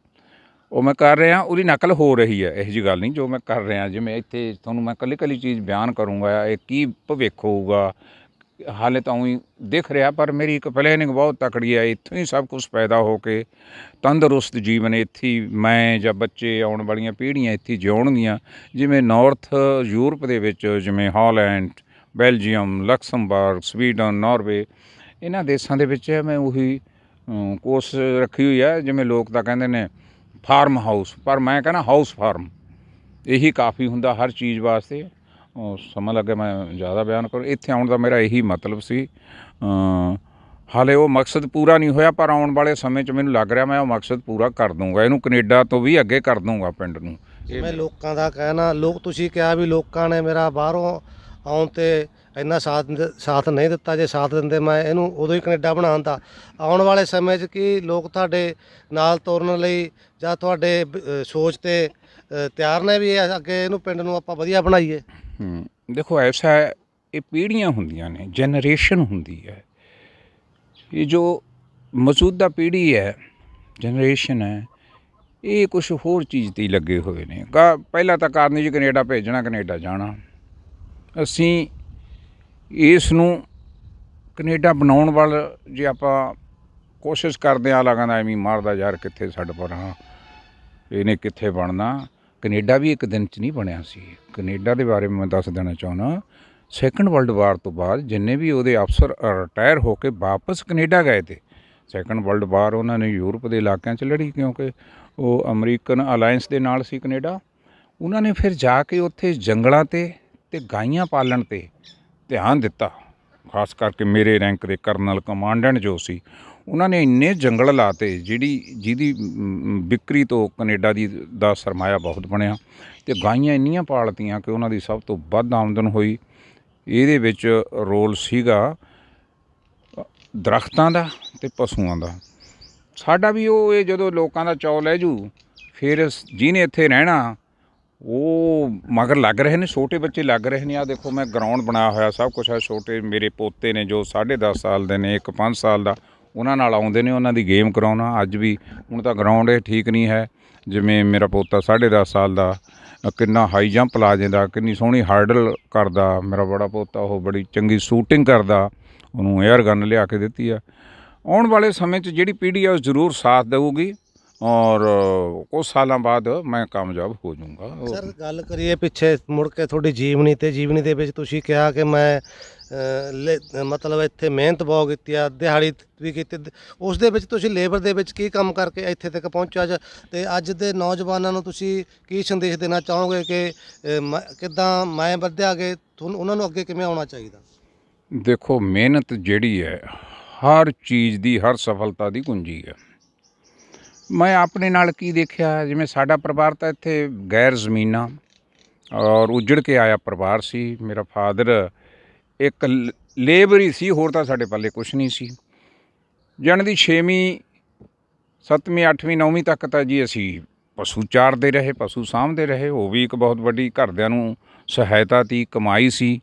ਉਹ ਮੈਂ ਕਰ ਰਿਹਾ। ਉਹਦੀ ਨਕਲ ਹੋ ਰਹੀ ਹੈ, ਇਹੋ ਜਿਹੀ ਗੱਲ ਨਹੀਂ। ਜੋ ਮੈਂ ਕਰ ਰਿਹਾ, ਜਿਵੇਂ ਇੱਥੇ ਤੁਹਾਨੂੰ ਮੈਂ ਇਕੱਲੀ ਚੀਜ਼ ਬਿਆਨ ਕਰੂੰਗਾ, ਇਹ ਕੀ ਭਵਿੱਖ ਹੋਊਗਾ ਹਾਲੇ ਤਾਂ ਉਹੀ ਦਿਖ ਰਿਹਾ, ਪਰ ਮੇਰੀ ਇੱਕ ਪਲੈਨਿੰਗ ਬਹੁਤ ਤਕੜੀ ਹੈ। ਇੱਥੋਂ ਹੀ ਸਭ ਕੁਛ ਪੈਦਾ ਹੋ ਕੇ ਤੰਦਰੁਸਤ ਜੀਵਨ ਇੱਥੇ ਮੈਂ ਜਾਂ ਬੱਚੇ, ਆਉਣ ਵਾਲੀਆਂ ਪੀੜ੍ਹੀਆਂ ਇੱਥੇ ਜਿਉਣਗੀਆਂ। ਜਿਵੇਂ ਨਾਰਥ ਯੂਰਪ ਦੇ ਵਿੱਚ, ਜਿਵੇਂ Holland, Belgium, Luxembourg, Sweden, Norway, ਇਹਨਾਂ ਦੇਸ਼ਾਂ ਦੇ ਵਿੱਚ ਮੈਂ ਉਹੀ ਕੋਸ਼ਿਸ਼ ਰੱਖੀ ਹੋਈ ਹੈ। ਜਿਵੇਂ ਲੋਕ ਤਾਂ ਕਹਿੰਦੇ ਨੇ ਫਾਰਮ ਹਾਊਸ, ਪਰ ਮੈਂ ਕਹਿੰਦਾ ਹਾਊਸ ਫਾਰਮ, ਇਹੀ ਕਾਫੀ ਹੁੰਦਾ ਹਰ ਚੀਜ਼ ਵਾਸਤੇ। ਸਮਾਂ ਲੱਗੇ ਮੈਂ ਜ਼ਿਆਦਾ ਬਿਆਨ ਕਰੂੰ। ਇੱਥੇ ਆਉਣ ਦਾ ਮੇਰਾ ਇਹੀ ਮਤਲਬ ਸੀ। ਹਾਲੇ ਉਹ ਮਕਸਦ ਪੂਰਾ ਨਹੀਂ ਹੋਇਆ, ਪਰ ਆਉਣ ਵਾਲੇ ਸਮੇਂ 'ਚ ਮੈਨੂੰ ਲੱਗ ਰਿਹਾ ਮੈਂ ਉਹ ਮਕਸਦ ਪੂਰਾ ਕਰ ਦੂੰਗਾ। ਇਹਨੂੰ ਕੈਨੇਡਾ ਤੋਂ ਵੀ ਅੱਗੇ ਕਰ ਦੂੰਗਾ ਪਿੰਡ ਨੂੰ। ਜਿਵੇਂ ਲੋਕਾਂ ਦਾ ਕਹਿਣਾ, ਤੁਸੀਂ ਕਿਹਾ ਵੀ ਲੋਕਾਂ ਨੇ ਮੇਰਾ ਬਾਹਰੋਂ ਆਉਣ 'ਤੇ ਇੰਨਾ ਸਾਥ ਨਹੀਂ ਦਿੱਤਾ। ਜੇ ਸਾਥ ਦਿੰਦੇ ਮੈਂ ਇਹਨੂੰ ਉਦੋਂ ਹੀ ਕੈਨੇਡਾ ਬਣਾਉਣ ਦਾ। ਆਉਣ ਵਾਲੇ ਸਮੇਂ 'ਚ ਕੀ ਲੋਕ ਤੁਹਾਡੇ ਨਾਲ ਤੁਰਨ ਲਈ ਜਾਂ ਤੁਹਾਡੇ ਸੋਚ 'ਤੇ ਤਿਆਰ ਨੇ ਵੀ ਇਹ ਅੱਗੇ ਇਹਨੂੰ ਪਿੰਡ ਨੂੰ ਆਪਾਂ ਵਧੀਆ ਬਣਾਈਏ? ਦੇਖੋ ਐਸਾ ਹੈ, ਇਹ ਪੀੜ੍ਹੀਆਂ ਹੁੰਦੀਆਂ ਨੇ, ਜਨਰੇਸ਼ਨ ਹੁੰਦੀ ਹੈ। ਇਹ ਜੋ ਮੌਜੂਦਾ ਪੀੜ੍ਹੀ ਹੈ, ਜਨਰੇਸ਼ਨ ਹੈ, ਇਹ ਕੁਛ ਹੋਰ ਚੀਜ਼ 'ਤੇ ਹੀ ਲੱਗੇ ਹੋਏ ਨੇ। ਪਹਿਲਾਂ ਤਾਂ ਕਾਰਨ ਜੀ ਕੈਨੇਡਾ ਭੇਜਣਾ, ਕੈਨੇਡਾ ਜਾਣਾ। ਅਸੀਂ ਇਸ ਨੂੰ ਕੈਨੇਡਾ ਬਣਾਉਣ ਵੱਲ ਜੇ ਆਪਾਂ ਕੋਸ਼ਿਸ਼ ਕਰਦੇ ਹਾਂ, ਲੱਗਦਾ ਐਵੇਂ ਮਾਰਦਾ ਯਾਰ ਕਿੱਥੇ ਛੱਡ ਪਰਾਂ, ਇਹਨੇ ਕਿੱਥੇ ਬਣਨਾ। ਕੈਨੇਡਾ ਵੀ ਇੱਕ ਦਿਨ 'ਚ ਨਹੀਂ ਬਣਿਆ ਸੀ। ਕੈਨੇਡਾ ਦੇ ਬਾਰੇ ਮੈਂ ਦੱਸ ਦੇਣਾ ਚਾਹੁੰਦਾ, ਸੈਕੰਡ ਵਰਲਡ ਵਾਰ ਤੋਂ ਬਾਅਦ ਜਿੰਨੇ ਵੀ ਉਹਦੇ ਅਫਸਰ ਰਿਟਾਇਰ ਹੋ ਕੇ ਵਾਪਸ ਕੈਨੇਡਾ ਗਏ ਤੇ, ਸੈਕੰਡ ਵਰਲਡ ਵਾਰ ਉਹਨਾਂ ਨੇ ਯੂਰਪ ਦੇ ਇਲਾਕਿਆਂ 'ਚ ਲੜੀ, ਕਿਉਂਕਿ ਉਹ ਅਮਰੀਕਨ ਅਲਾਇੰਸ ਦੇ ਨਾਲ ਸੀ ਕੈਨੇਡਾ। ਉਹਨਾਂ ਨੇ ਫਿਰ ਜਾ ਕੇ ਉੱਥੇ ਜੰਗਲਾਂ 'ਤੇ ਗਾਈਆਂ ਪਾਲਣ 'ਤੇ ਧਿਆਨ ਦਿੱਤਾ। ਖਾਸ ਕਰਕੇ ਮੇਰੇ ਰੈਂਕ ਦੇ ਕਰਨਲ ਕਮਾਂਡੈਂਟ ਜੋ ਸੀ, ਉਹਨਾਂ ਨੇ ਇੰਨੇ ਜੰਗਲ ਲਾਤੇ ਜਿਹਦੀ ਵਿਕਰੀ ਤੋਂ ਕੈਨੇਡਾ ਦਾ ਸਰਮਾਇਆ ਬਹੁਤ ਬਣਿਆ। ਅਤੇ ਗਾਈਆਂ ਇੰਨੀਆਂ ਪਾਲਤੀਆਂ ਕਿ ਉਹਨਾਂ ਦੀ ਸਭ ਤੋਂ ਵੱਧ ਆਮਦਨ ਹੋਈ। ਇਹਦੇ ਵਿੱਚ ਰੋਲ ਸੀਗਾ ਦਰੱਖਤਾਂ ਦਾ ਅਤੇ ਪਸ਼ੂਆਂ ਦਾ। ਸਾਡਾ ਵੀ ਉਹ ਇਹ ਜਦੋਂ ਲੋਕਾਂ ਦਾ ਚੌ ਲੈ ਜੂ, ਫਿਰ ਜਿਹਨੇ ਇੱਥੇ ਰਹਿਣਾ ਉਹ ਮਗਰ ਲੱਗ ਰਹੇ ਨੇ, ਛੋਟੇ ਬੱਚੇ ਲੱਗ ਰਹੇ ਨੇ। ਆਹ ਦੇਖੋ ਮੈਂ ਗਰਾਊਂਡ ਬਣਾਇਆ ਹੋਇਆ, ਸਭ ਕੁਛ ਹੈ। ਛੋਟੇ ਮੇਰੇ ਪੋਤੇ ਨੇ ਜੋ 10.5 ਸਾਲ ਦੇ ਨੇ, ਇੱਕ 5 ਸਾਲ ਦਾ, ਉਹਨਾਂ ਨਾਲ ਆਉਂਦੇ ਨੇ, ਉਹਨਾਂ ਦੀ ਗੇਮ ਕਰਾਉਣਾ। ਅੱਜ ਵੀ ਹੁਣ ਤਾਂ ਗਰਾਊਂਡ ਇਹ ਠੀਕ ਨਹੀਂ ਹੈ। ਜਿਵੇਂ ਮੇਰਾ ਪੋਤਾ 10.5 ਸਾਲ ਦਾ, ਕਿੰਨਾ ਹਾਈ ਜੰਪ ਲਾ ਜਾਂਦਾ, ਕਿੰਨੀ ਸੋਹਣੀ ਹਾਰਡਲ ਕਰਦਾ। ਮੇਰਾ ਬੜਾ ਪੋਤਾ ਉਹ ਬੜੀ ਚੰਗੀ ਸ਼ੂਟਿੰਗ ਕਰਦਾ, ਉਹਨੂੰ ਏਅਰ ਗਨ ਲਿਆ ਕੇ ਦਿੱਤੀ ਆ। ਆਉਣ ਵਾਲੇ ਸਮੇਂ 'ਚ ਜਿਹੜੀ ਪੀੜ੍ਹੀ ਆ ਉਹ ਜ਼ਰੂਰ ਸਾਥ ਦੇਊਗੀ, ਔਰ ਕੁਛ ਸਾਲਾਂ ਬਾਅਦ ਮੈਂ ਕਾਮਯਾਬ ਹੋ ਜਾਊਂਗਾ। ਸਰ, ਗੱਲ ਕਰੀਏ ਪਿੱਛੇ ਮੁੜ ਕੇ ਤੁਹਾਡੀ ਜੀਵਨੀ ਦੇ ਵਿੱਚ ਤੁਸੀਂ ਕਿਹਾ ਕਿ ਮੈਂ ਮਤਲਬ ਇੱਥੇ ਮਿਹਨਤ ਬਹੁਤ ਕੀਤੀ ਆ, ਦਿਹਾੜੀ ਵੀ ਕੀਤੀ। ਉਸ ਦੇ ਵਿੱਚ ਤੁਸੀਂ ਲੇਬਰ ਦੇ ਵਿੱਚ ਕੀ ਕੰਮ ਕਰਕੇ ਇੱਥੇ ਤੱਕ ਪਹੁੰਚਿਆ ਅਤੇ ਅੱਜ ਦੇ ਨੌਜਵਾਨਾਂ ਨੂੰ ਤੁਸੀਂ ਕੀ ਸੰਦੇਸ਼ ਦੇਣਾ ਚਾਹੋਗੇ ਕਿ ਕਿੱਦਾਂ ਮੈਂ ਵਧਿਆ ਅੱਗੇ, ਤੁਹਾਨੂੰ ਉਹਨਾਂ ਨੂੰ ਅੱਗੇ ਕਿਵੇਂ ਆਉਣਾ ਚਾਹੀਦਾ? ਦੇਖੋ, ਮਿਹਨਤ ਜਿਹੜੀ ਹੈ ਹਰ ਚੀਜ਼ ਦੀ, ਹਰ ਸਫਲਤਾ ਦੀ ਕੁੰਜੀ ਹੈ। ਮੈਂ ਆਪਣੇ ਨਾਲ ਕੀ ਦੇਖਿਆ, ਜਿਵੇਂ ਸਾਡਾ ਪਰਿਵਾਰ ਤਾਂ ਇੱਥੇ ਗੈਰ ਜ਼ਮੀਨਾਂ ਔਰ ਉੱਜੜ ਕੇ ਆਇਆ ਪਰਿਵਾਰ ਸੀ। ਮੇਰਾ ਫਾਦਰ ਇੱਕ ਲੇਬਰ ਹੀ ਸੀ, ਹੋਰ ਤਾਂ ਸਾਡੇ ਪੱਲੇ ਕੁਛ ਨਹੀਂ ਸੀ। ਜਾਣੀ ਦੀ 6ਵੀਂ 7ਵੀਂ 8ਵੀਂ 9ਵੀਂ ਤੱਕ ਤਾਂ ਜੀ ਅਸੀਂ ਪਸ਼ੂ ਚਾਰਦੇ ਰਹੇ, ਪਸ਼ੂ ਸਾਂਭਦੇ ਰਹੇ। ਉਹ ਵੀ ਇੱਕ ਬਹੁਤ ਵੱਡੀ ਘਰਦਿਆਂ ਨੂੰ ਸਹਾਇਤਾ ਤੀ, ਕਮਾਈ ਸੀ।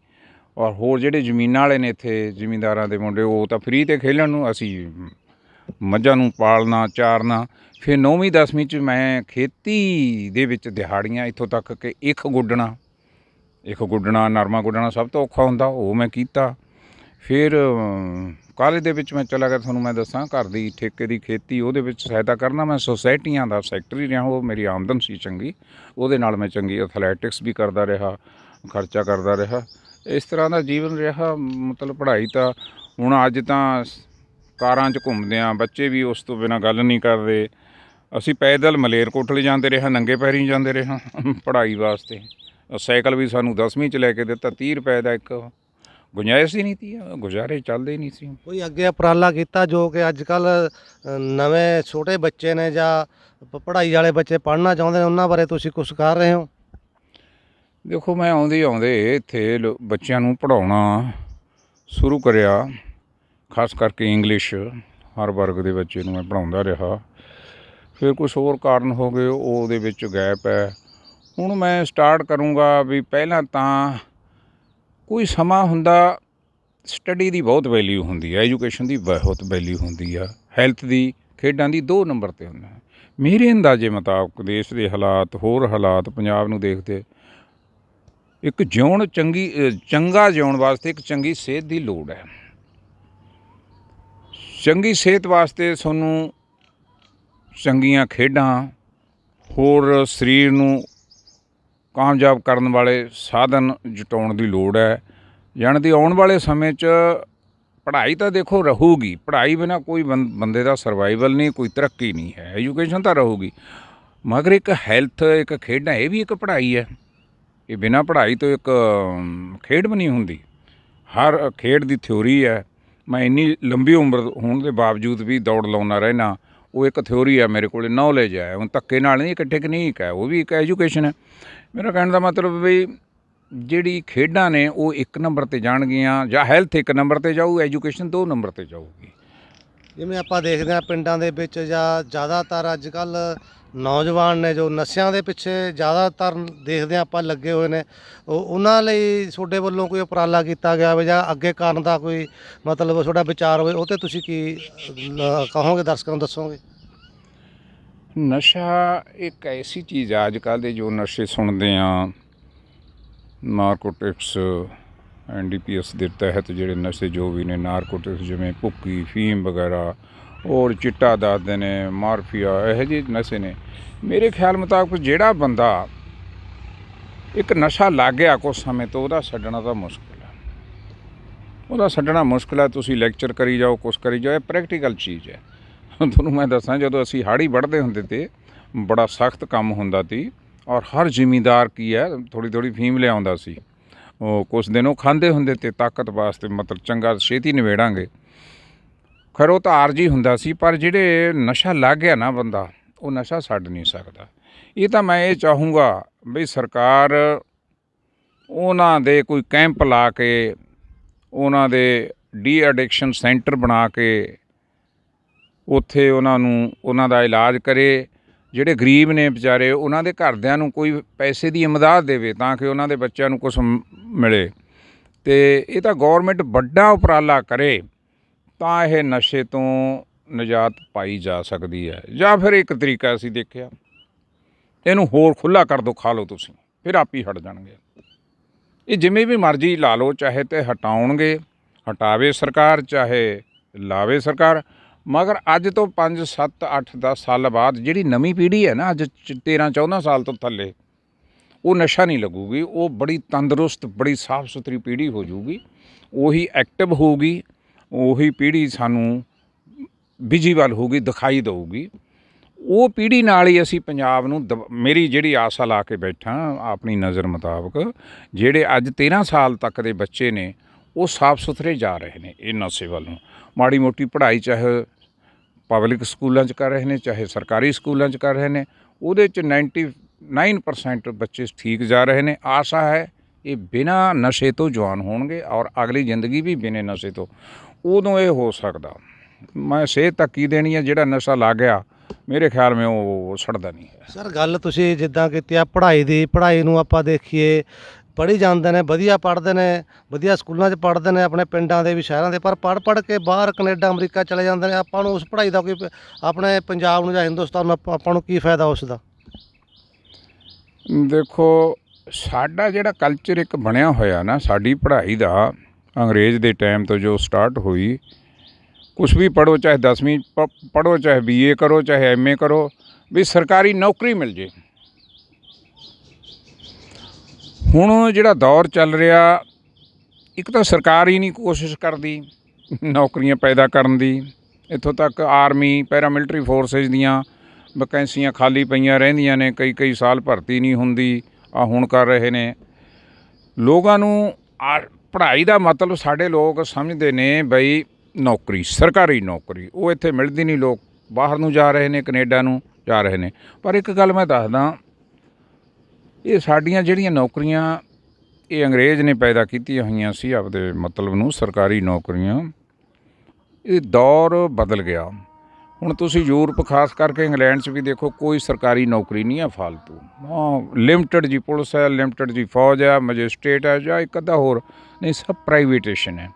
ਔਰ ਹੋਰ ਜਿਹੜੇ ਜ਼ਮੀਨਾਂ ਵਾਲੇ ਨੇ ਇੱਥੇ, ਜ਼ਿਮੀਂਦਾਰਾਂ ਦੇ ਮੁੰਡੇ, ਉਹ ਤਾਂ ਫਰੀ 'ਤੇ ਖੇਲਣ ਨੂੰ, ਅਸੀਂ ਮੱਝਾਂ ਨੂੰ ਪਾਲਣਾ, ਚਾਰਨਾ। ਫਿਰ 9ਵੀਂ 10ਵੀਂ 'ਚ ਮੈਂ ਖੇਤੀ ਦੇ ਵਿੱਚ ਦਿਹਾੜੀਆਂ, ਇੱਥੋਂ ਤੱਕ ਕਿ ਇੱਕ ਗੁੱਡਣਾ, ਨਰਮਾ ਗੁੱਡਣਾ ਸਭ ਤੋਂ ਔਖਾ ਹੁੰਦਾ, ਉਹ ਮੈਂ ਕੀਤਾ। ਫਿਰ ਕਾਲਜ ਦੇ ਵਿੱਚ ਮੈਂ ਚਲਾ ਗਿਆ, ਤੁਹਾਨੂੰ ਮੈਂ ਦੱਸਾਂ, ਘਰ ਦੀ ਠੇਕੇ ਦੀ ਖੇਤੀ, ਉਹਦੇ ਵਿੱਚ ਸਹਾਇਤਾ ਕਰਨਾ। ਮੈਂ ਸੁਸਾਇਟੀਆਂ ਦਾ ਸੈਕਟਰੀ ਰਿਹਾ, ਉਹ ਮੇਰੀ ਆਮਦਨ ਸੀ ਚੰਗੀ। ਉਹਦੇ ਨਾਲ ਮੈਂ ਚੰਗੀ ਐਥਲੈਟਿਕਸ ਵੀ ਕਰਦਾ ਰਿਹਾ, ਖਰਚਾ ਕਰਦਾ ਰਿਹਾ। ਇਸ ਤਰ੍ਹਾਂ ਦਾ ਜੀਵਨ ਰਿਹਾ। ਮਤਲਬ ਪੜ੍ਹਾਈ ਤਾਂ ਹੁਣ ਅੱਜ ਤਾਂ ਕਾਰਾਂ 'ਚ ਘੁੰਮਦੇ ਹਾਂ, ਬੱਚੇ ਵੀ ਉਸ ਤੋਂ ਬਿਨਾਂ ਗੱਲ ਨਹੀਂ ਕਰਦੇ। ਅਸੀਂ ਪੈਦਲ ਮਲੇਰਕੋਟਲੇ ਜਾਂਦੇ ਰਹੇ, ਨੰਗੇ ਪੈਰੀਂ ਜਾਂਦੇ ਰਹੇ ਪੜ੍ਹਾਈ ਵਾਸਤੇ। ਸਾਈਕਲ ਵੀ ਸਾਨੂੰ 10ਵੀਂ 'ਚ ਲੈ ਕੇ ਦਿੱਤਾ 30 ਰੁਪਏ ਦਾ ਇੱਕ, ਗੁੰਜਾਇਸ਼ ਹੀ ਨਹੀਂ ਤੀ, ਗੁਜ਼ਾਰੇ ਚੱਲਦੇ ਹੀ ਨਹੀਂ ਸੀ। ਕੋਈ ਅੱਗੇ ਉਪਰਾਲਾ ਕੀਤਾ ਜੋ ਕਿ ਅੱਜ ਕੱਲ ਨਵੇਂ ਛੋਟੇ ਬੱਚੇ ਨੇ ਜਾਂ ਪੜ੍ਹਾਈ ਵਾਲੇ ਬੱਚੇ ਪੜ੍ਹਨਾ ਚਾਹੁੰਦੇ ਨੇ, ਉਹਨਾਂ ਬਾਰੇ ਤੁਸੀਂ ਕੁਝ ਕਰ ਰਹੇ ਹੋ? ਦੇਖੋ, ਮੈਂ ਆਉਂਦੇ ਇੱਥੇ ਬੱਚਿਆਂ ਨੂੰ ਪੜ੍ਹਾਉਣਾ ਸ਼ੁਰੂ ਕਰਿਆ, ਖਾਸ ਕਰਕੇ ਇੰਗਲਿਸ਼ ਹਰ ਵਰਗ ਦੇ ਬੱਚੇ ਨੂੰ ਮੈਂ ਪੜ੍ਹਾਉਂਦਾ ਰਿਹਾ। ਫਿਰ ਕੁਛ ਹੋਰ ਕਾਰਨ ਹੋ ਗਏ, ਉਹਦੇ ਵਿੱਚ ਗੈਪ ਹੈ। ਹੁਣ ਮੈਂ ਸਟਾਰਟ ਕਰੂੰਗਾ ਵੀ ਪਹਿਲਾਂ ਤਾਂ ਕੋਈ ਸਮਾਂ ਹੁੰਦਾ, ਸਟੱਡੀ ਦੀ ਬਹੁਤ ਵੈਲਿਊ ਹੁੰਦੀ ਹੈ, ਐਜੂਕੇਸ਼ਨ ਦੀ ਬਹੁਤ ਵੈਲਿਊ ਹੁੰਦੀ ਆ, ਹੈਲਥ ਦੀ, ਖੇਡਾਂ ਦੀ 2 ਨੰਬਰ 'ਤੇ ਹੁੰਦਾ। ਮੇਰੇ ਅੰਦਾਜ਼ੇ ਮੁਤਾਬਕ ਦੇਸ਼ ਦੇ ਹਾਲਾਤ, ਹੋਰ ਹਾਲਾਤ ਪੰਜਾਬ ਨੂੰ ਦੇਖਦੇ, ਇੱਕ ਚੰਗਾ ਜਿਉਣ ਵਾਸਤੇ ਇੱਕ ਚੰਗੀ ਸਿਹਤ ਦੀ ਲੋੜ ਹੈ। ਚੰਗੀ ਸਿਹਤ ਵਾਸਤੇ ਤੁਹਾਨੂੰ ਚੰਗੀਆਂ ਖੇਡਾਂ, ਹੋਰ ਸਰੀਰ ਨੂੰ ਕਾਮਯਾਬ ਕਰਨ ਵਾਲੇ ਸਾਧਨ ਜੁਟਾਉਣ ਦੀ ਲੋੜ ਹੈ। ਜਾਣੀ ਦੀ ਆਉਣ ਵਾਲੇ ਸਮੇਂ 'ਚ ਪੜ੍ਹਾਈ ਤਾਂ ਦੇਖੋ ਰਹੂਗੀ, ਪੜ੍ਹਾਈ ਬਿਨਾਂ ਕੋਈ ਬੰਦੇ ਦਾ ਸਰਵਾਈਵਲ ਨਹੀਂ, ਕੋਈ ਤਰੱਕੀ ਨਹੀਂ ਹੈ। ਐਜੂਕੇਸ਼ਨ ਤਾਂ ਰਹੂਗੀ, ਮਗਰ ਇੱਕ ਹੈਲਥ, ਇੱਕ ਖੇਡਾਂ, ਇਹ ਵੀ ਇੱਕ ਪੜ੍ਹਾਈ ਹੈ। ਇਹ ਬਿਨਾਂ ਪੜ੍ਹਾਈ ਤੋਂ ਇੱਕ ਖੇਡ ਵੀ ਨਹੀਂ ਹੁੰਦੀ। ਹਰ ਖੇਡ ਦੀ ਥਿਊਰੀ ਹੈ। ਮੈਂ ਇੰਨੀ ਲੰਬੀ ਉਮਰ ਹੋਣ ਦੇ ਬਾਵਜੂਦ ਵੀ ਦੌੜ ਲਾਉਂਦਾ ਰਹਿਣਾ, ਉਹ ਇੱਕ ਥਿਊਰੀ ਹੈ ਮੇਰੇ ਕੋਲ, ਨੌਲੇਜ ਹੈ। ਹੁਣ ਧੱਕੇ ਨਾਲ ਨਹੀਂ, ਇੱਕ ਟੈਕਨੀਕ ਹੈ, ਉਹ ਵੀ ਇੱਕ ਐਜੂਕੇਸ਼ਨ ਹੈ। ਮੇਰਾ ਕਹਿਣ ਦਾ ਮਤਲਬ ਵੀ ਜਿਹੜੀ ਖੇਡਾਂ ਨੇ ਉਹ 1 ਨੰਬਰ 'ਤੇ ਜਾਣਗੀਆਂ, ਜਾਂ ਹੈਲਥ 1 ਨੰਬਰ 'ਤੇ ਜਾਊ, ਐਜੂਕੇਸ਼ਨ 2 ਨੰਬਰ 'ਤੇ ਜਾਊਗੀ। ਜਿਵੇਂ ਆਪਾਂ ਦੇਖਦੇ ਹਾਂ ਪਿੰਡਾਂ ਦੇ ਵਿੱਚ ਜਾਂ ਜ਼ਿਆਦਾਤਰ ਅੱਜ ਕੱਲ ਨੌਜਵਾਨ ਨੇ ਜੋ ਨਸ਼ਿਆਂ ਦੇ ਪਿੱਛੇ ਜ਼ਿਆਦਾਤਰ ਦੇਖਦੇ ਹਾਂ ਆਪਾਂ ਲੱਗੇ ਹੋਏ ਨੇ, ਉਹਨਾਂ ਲਈ ਤੁਹਾਡੇ ਵੱਲੋਂ ਕੋਈ ਉਪਰਾਲਾ ਕੀਤਾ ਗਿਆ ਹੋਵੇ ਜਾਂ ਅੱਗੇ ਕਰਨ ਦਾ ਕੋਈ ਮਤਲਬ ਤੁਹਾਡਾ ਵਿਚਾਰ ਹੋਵੇ, ਉਹ 'ਤੇ ਤੁਸੀਂ ਕੀ ਕਹੋਗੇ, ਦਰਸ਼ਕਾਂ ਨੂੰ ਦੱਸੋਗੇ? ਨਸ਼ਾ ਇੱਕ ਐਸੀ ਚੀਜ਼ ਆ, ਅੱਜ ਕੱਲ੍ਹ ਦੇ ਜੋ ਨਸ਼ੇ ਸੁਣਦੇ ਆ, ਨਾਰਕੋਟਿਕਸ, NDPS ਦੇ ਤਹਿਤ ਜਿਹੜੇ ਨਸ਼ੇ ਜੋ ਵੀ ਨੇ, ਨਾਰਕੋਟਿਕਸ ਜਿਵੇਂ ਭੁੱਕੀ, ਫੀਮ ਵਗੈਰਾ, ਔਰ ਚਿੱਟਾ ਦੱਸਦੇ ਨੇ, ਮਾਰਫੀਆ, ਇਹੋ ਜਿਹੇ ਨਸ਼ੇ ਨੇ। ਮੇਰੇ ਖਿਆਲ ਮੁਤਾਬਕ ਜਿਹੜਾ ਬੰਦਾ ਇੱਕ ਨਸ਼ਾ ਲੱਗ ਗਿਆ ਕੁਛ ਸਮੇਂ ਤੋਂ, ਉਹਦਾ ਛੱਡਣਾ ਤਾਂ ਮੁਸ਼ਕਿਲ ਹੈ। ਉਹਦਾ ਛੱਡਣਾ ਮੁਸ਼ਕਿਲ ਹੈ। ਤੁਸੀਂ ਲੈਕਚਰ ਕਰੀ ਜਾਓ, ਕੁਛ ਕਰੀ ਜਾਓ, ਇਹ ਪ੍ਰੈਕਟੀਕਲ ਚੀਜ਼ ਹੈ। ਤੁਹਾਨੂੰ ਮੈਂ ਦੱਸਾਂ, ਜਦੋਂ ਅਸੀਂ ਹਾੜੀ ਵੱਢਦੇ ਹੁੰਦੇ ਤੇ ਬੜਾ ਸਖਤ ਕੰਮ ਹੁੰਦਾ ਸੀ, ਔਰ ਹਰ ਜ਼ਿਮੀਂਦਾਰ ਕੀ ਹੈ ਥੋੜ੍ਹੀ ਥੋੜ੍ਹੀ ਫੀਮ ਲਿਆਉਂਦਾ ਸੀ। ਉਹ ਕੁਛ ਦਿਨ ਉਹ ਖਾਂਦੇ ਹੁੰਦੇ ਤੇ ਤਾਕਤ ਵਾਸਤੇ, ਮਤਲਬ ਚੰਗਾ ਛੇਤੀ ਨਿਬੇੜਾਂਗੇ। ਖੈਰ ਉਹ ਤਾਂ ਆਰਜੀ ਹੁੰਦਾ ਸੀ, ਪਰ ਜਿਹੜੇ ਨਸ਼ਾ ਲੱਗ ਗਿਆ ਨਾ ਬੰਦਾ, ਉਹ ਨਸ਼ਾ ਛੱਡ ਨਹੀਂ ਸਕਦਾ। ਇਹ ਤਾਂ ਮੈਂ ਇਹ ਚਾਹੂੰਗਾ ਵੀ ਸਰਕਾਰ ਉਹਨਾਂ ਦੇ ਕੋਈ ਕੈਂਪ ਲਾ ਕੇ, ਉਹਨਾਂ ਦੇ ਡੀ ਐਡਿਕਸ਼ਨ ਸੈਂਟਰ ਬਣਾ ਕੇ ਉੱਥੇ ਉਹਨਾਂ ਦਾ ਇਲਾਜ ਕਰੇ। ਜਿਹੜੇ ਗਰੀਬ ਨੇ ਵਿਚਾਰੇ, ਉਹਨਾਂ ਦੇ ਘਰਦਿਆਂ ਨੂੰ ਕੋਈ ਪੈਸੇ ਦੀ ਇਮਦਾਦ ਦੇਵੇ ਤਾਂ ਕਿ ਉਹਨਾਂ ਦੇ ਬੱਚਿਆਂ ਨੂੰ ਕੁਛ ਮਿਲੇ। ਅਤੇ ਇਹ ਤਾਂ ਗੌਰਮੈਂਟ ਵੱਡਾ ਉਪਰਾਲਾ ਕਰੇ ਤਾਂ ਇਹ ਨਸ਼ੇ ਤੋਂ ਨਿਜਾਤ ਪਾਈ ਜਾ ਸਕਦੀ ਹੈ। ਜਾਂ ਫਿਰ ਇੱਕ ਤਰੀਕਾ ਅਸੀਂ ਦੇਖਿਆ, ਇਹਨੂੰ ਹੋਰ ਖੁੱਲ੍ਹਾ ਕਰ ਦਿਓ, ਖਾ ਲਓ ਤੁਸੀਂ, ਫਿਰ ਆਪ ਹੀ ਹਟ ਜਾਣਗੇ। ਇਹ ਜਿਵੇਂ ਵੀ ਮਰਜ਼ੀ ਲਾ ਲਓ, ਚਾਹੇ ਤਾਂ ਹਟਾਉਣਗੇ, ਹਟਾਵੇ ਸਰਕਾਰ, ਚਾਹੇ ਲਾਵੇ ਸਰਕਾਰ, ਮਗਰ ਅੱਜ ਤੋਂ 5, 7, 8, 10 ਸਾਲ ਬਾਅਦ ਜਿਹੜੀ ਨਵੀਂ ਪੀੜ੍ਹੀ ਹੈ ਨਾ, ਅੱਜ 13, 14 ਸਾਲ ਤੋਂ ਥੱਲੇ, ਉਹ ਨਸ਼ਾ ਨਹੀਂ ਲੱਗੂਗੀ। ਉਹ ਬੜੀ ਤੰਦਰੁਸਤ, ਬੜੀ ਸਾਫ ਸੁਥਰੀ ਪੀੜ੍ਹੀ ਹੋ ਜੂਗੀ। ਉਹੀ ਐਕਟਿਵ ਹੋਊਗੀ, ਉਹੀ ਪੀੜ੍ਹੀ ਸਾਨੂੰ ਵਿਜ਼ੀਬਲ ਹੋਊਗੀ, ਦਿਖਾਈ ਦੇਊਗੀ। ਉਹ ਪੀੜ੍ਹੀ ਨਾਲ ਹੀ ਅਸੀਂ ਪੰਜਾਬ ਨੂੰ ਮੇਰੀ ਜਿਹੜੀ ਆਸਾ ਲਾ ਕੇ ਬੈਠਾ ਆਪਣੀ ਨਜ਼ਰ ਮੁਤਾਬਕ, ਜਿਹੜੇ ਅੱਜ 13 ਸਾਲ ਤੱਕ ਦੇ ਬੱਚੇ ਨੇ, ਉਹ ਸਾਫ ਸੁਥਰੇ ਜਾ ਰਹੇ ਨੇ ਇਹ ਨਸ਼ੇ ਵੱਲ ਨੂੰ। ਮਾੜੀ ਮੋਟੀ ਪੜ੍ਹਾਈ ਚਾਹੇ ਪਬਲਿਕ ਸਕੂਲਾਂ 'ਚ ਕਰ ਰਹੇ ਨੇ, ਚਾਹੇ ਸਰਕਾਰੀ ਸਕੂਲਾਂ 'ਚ ਕਰ ਰਹੇ ਨੇ, ਉਹਦੇ 'ਚ 99% ਬੱਚੇ ਠੀਕ ਜਾ ਰਹੇ ਨੇ। ਆਸ਼ਾ ਹੈ ਇਹ ਬਿਨਾਂ ਨਸ਼ੇ ਤੋਂ ਜਵਾਨ ਹੋਣਗੇ, ਔਰ ਅਗਲੀ ਜ਼ਿੰਦਗੀ ਵੀ ਬਿਨਾਂ ਨਸ਼ੇ ਤੋਂ। ਉਦੋਂ ਇਹ ਹੋ ਸਕਦਾ। ਮੈਂ ਸਿਹਤ ਤੱਕ ਕੀ ਦੇਣੀ ਹੈ, ਜਿਹੜਾ ਨਸ਼ਾ ਲੱਗ ਗਿਆ ਮੇਰੇ ਖਿਆਲ ਮੈਂ ਉਹ ਛੱਡਦਾ ਨਹੀਂ ਹੈ। ਸਰ, ਗੱਲ ਤੁਸੀਂ ਜਿੱਦਾਂ ਕੀਤੀ ਆ ਪੜ੍ਹਾਈ ਦੀ, ਪੜ੍ਹਾਈ ਨੂੰ ਆਪਾਂ ਦੇਖੀਏ, ਪੜ੍ਹੀ ਜਾਂਦੇ ਨੇ, ਵਧੀਆ ਪੜ੍ਹਦੇ ਨੇ, ਵਧੀਆ ਸਕੂਲਾਂ 'ਚ ਪੜ੍ਹਦੇ ਨੇ, ਆਪਣੇ ਪਿੰਡਾਂ ਦੇ ਵੀ ਸ਼ਹਿਰਾਂ ਦੇ, ਪਰ ਪੜ੍ਹ ਕੇ ਬਾਹਰ ਕੈਨੇਡਾ, ਅਮਰੀਕਾ ਚਲੇ ਜਾਂਦੇ ਨੇ। ਆਪਾਂ ਨੂੰ ਉਸ ਪੜ੍ਹਾਈ ਦਾ ਕੋਈ, ਆਪਣੇ ਪੰਜਾਬ ਨੂੰ ਜਾਂ ਹਿੰਦੁਸਤਾਨ ਨੂੰ ਆਪਾਂ ਨੂੰ ਕੀ ਫਾਇਦਾ ਉਸ ਦਾ? ਦੇਖੋ, ਸਾਡਾ ਜਿਹੜਾ ਕਲਚਰ ਇੱਕ ਬਣਿਆ ਹੋਇਆ ਨਾ, ਸਾਡੀ ਪੜ੍ਹਾਈ ਦਾ, ਅੰਗਰੇਜ਼ ਦੇ ਟਾਈਮ ਤੋਂ ਜੋ ਸਟਾਰਟ ਹੋਈ, ਕੁਛ ਵੀ ਪੜ੍ਹੋ, ਚਾਹੇ 10ਵੀਂ ਪੜ੍ਹੋ, ਚਾਹੇ BA ਕਰੋ, ਚਾਹੇ MA ਕਰੋ, ਵੀ ਸਰਕਾਰੀ ਨੌਕਰੀ ਮਿਲ ਜੇ। ਹੁਣ ਜਿਹੜਾ ਦੌਰ ਚੱਲ ਰਿਹਾ, ਇੱਕ ਤਾਂ ਸਰਕਾਰ ਹੀ ਨਹੀਂ ਕੋਸ਼ਿਸ਼ ਕਰਦੀ ਨੌਕਰੀਆਂ ਪੈਦਾ ਕਰਨ ਦੀ। ਇੱਥੋਂ ਤੱਕ ਆਰਮੀ, ਪੈਰਾਮਿਲਟਰੀ ਫੋਰਸਿਸ ਦੀਆਂ ਵੈਕੈਂਸੀਆਂ ਖਾਲੀ ਪਈਆਂ ਰਹਿੰਦੀਆਂ ਨੇ, ਕਈ ਸਾਲ ਭਰਤੀ ਨਹੀਂ ਹੁੰਦੀ। ਆ ਹੁਣ ਕਰ ਰਹੇ ਨੇ। ਲੋਕਾਂ ਨੂੰ ਪੜ੍ਹਾਈ ਦਾ ਮਤਲਬ ਸਾਡੇ ਲੋਕ ਸਮਝਦੇ ਨੇ ਬਈ ਨੌਕਰੀ, ਸਰਕਾਰੀ ਨੌਕਰੀ। ਉਹ ਇੱਥੇ ਮਿਲਦੀ ਨਹੀਂ, ਲੋਕ ਬਾਹਰ ਨੂੰ ਜਾ ਰਹੇ ਨੇ, ਕੈਨੇਡਾ ਨੂੰ ਜਾ ਰਹੇ ਨੇ। ਪਰ ਇੱਕ ਗੱਲ ਮੈਂ ਦੱਸਦਾ, ਇਹ ਸਾਡੀਆਂ ਜਿਹੜੀਆਂ ਨੌਕਰੀਆਂ ਇਹ ਅੰਗਰੇਜ਼ ਨੇ ਪੈਦਾ ਕੀਤੀਆਂ ਹੋਈਆਂ ਸੀ ਆਪਦੇ ਮਤਲਬ ਨੂੰ, ਸਰਕਾਰੀ ਨੌਕਰੀਆਂ। ਇਹ ਦੌਰ ਬਦਲ ਗਿਆ। ਹੁਣ ਤੁਸੀਂ ਯੂਰਪ, ਖਾਸ ਕਰਕੇ ਇੰਗਲੈਂਡ 'ਚ ਵੀ ਦੇਖੋ, ਕੋਈ ਸਰਕਾਰੀ ਨੌਕਰੀ ਨਹੀਂ ਹੈ ਫਾਲਤੂ। ਹਾਂ, ਲਿਮਟਡ ਜੀ ਪੁਲਿਸ ਹੈ, ਲਿਮਟਡ ਜੀ ਫੌਜ ਹੈ, ਮੈਜਿਸਟ੍ਰੇਟ ਹੈ, ਜਾਂ ਇੱਕ ਅੱਧਾ ਹੋਰ ਨਹੀਂ, ਸਭ ਪ੍ਰਾਈਵੇਟੇਸ਼ਨ ਹੈ।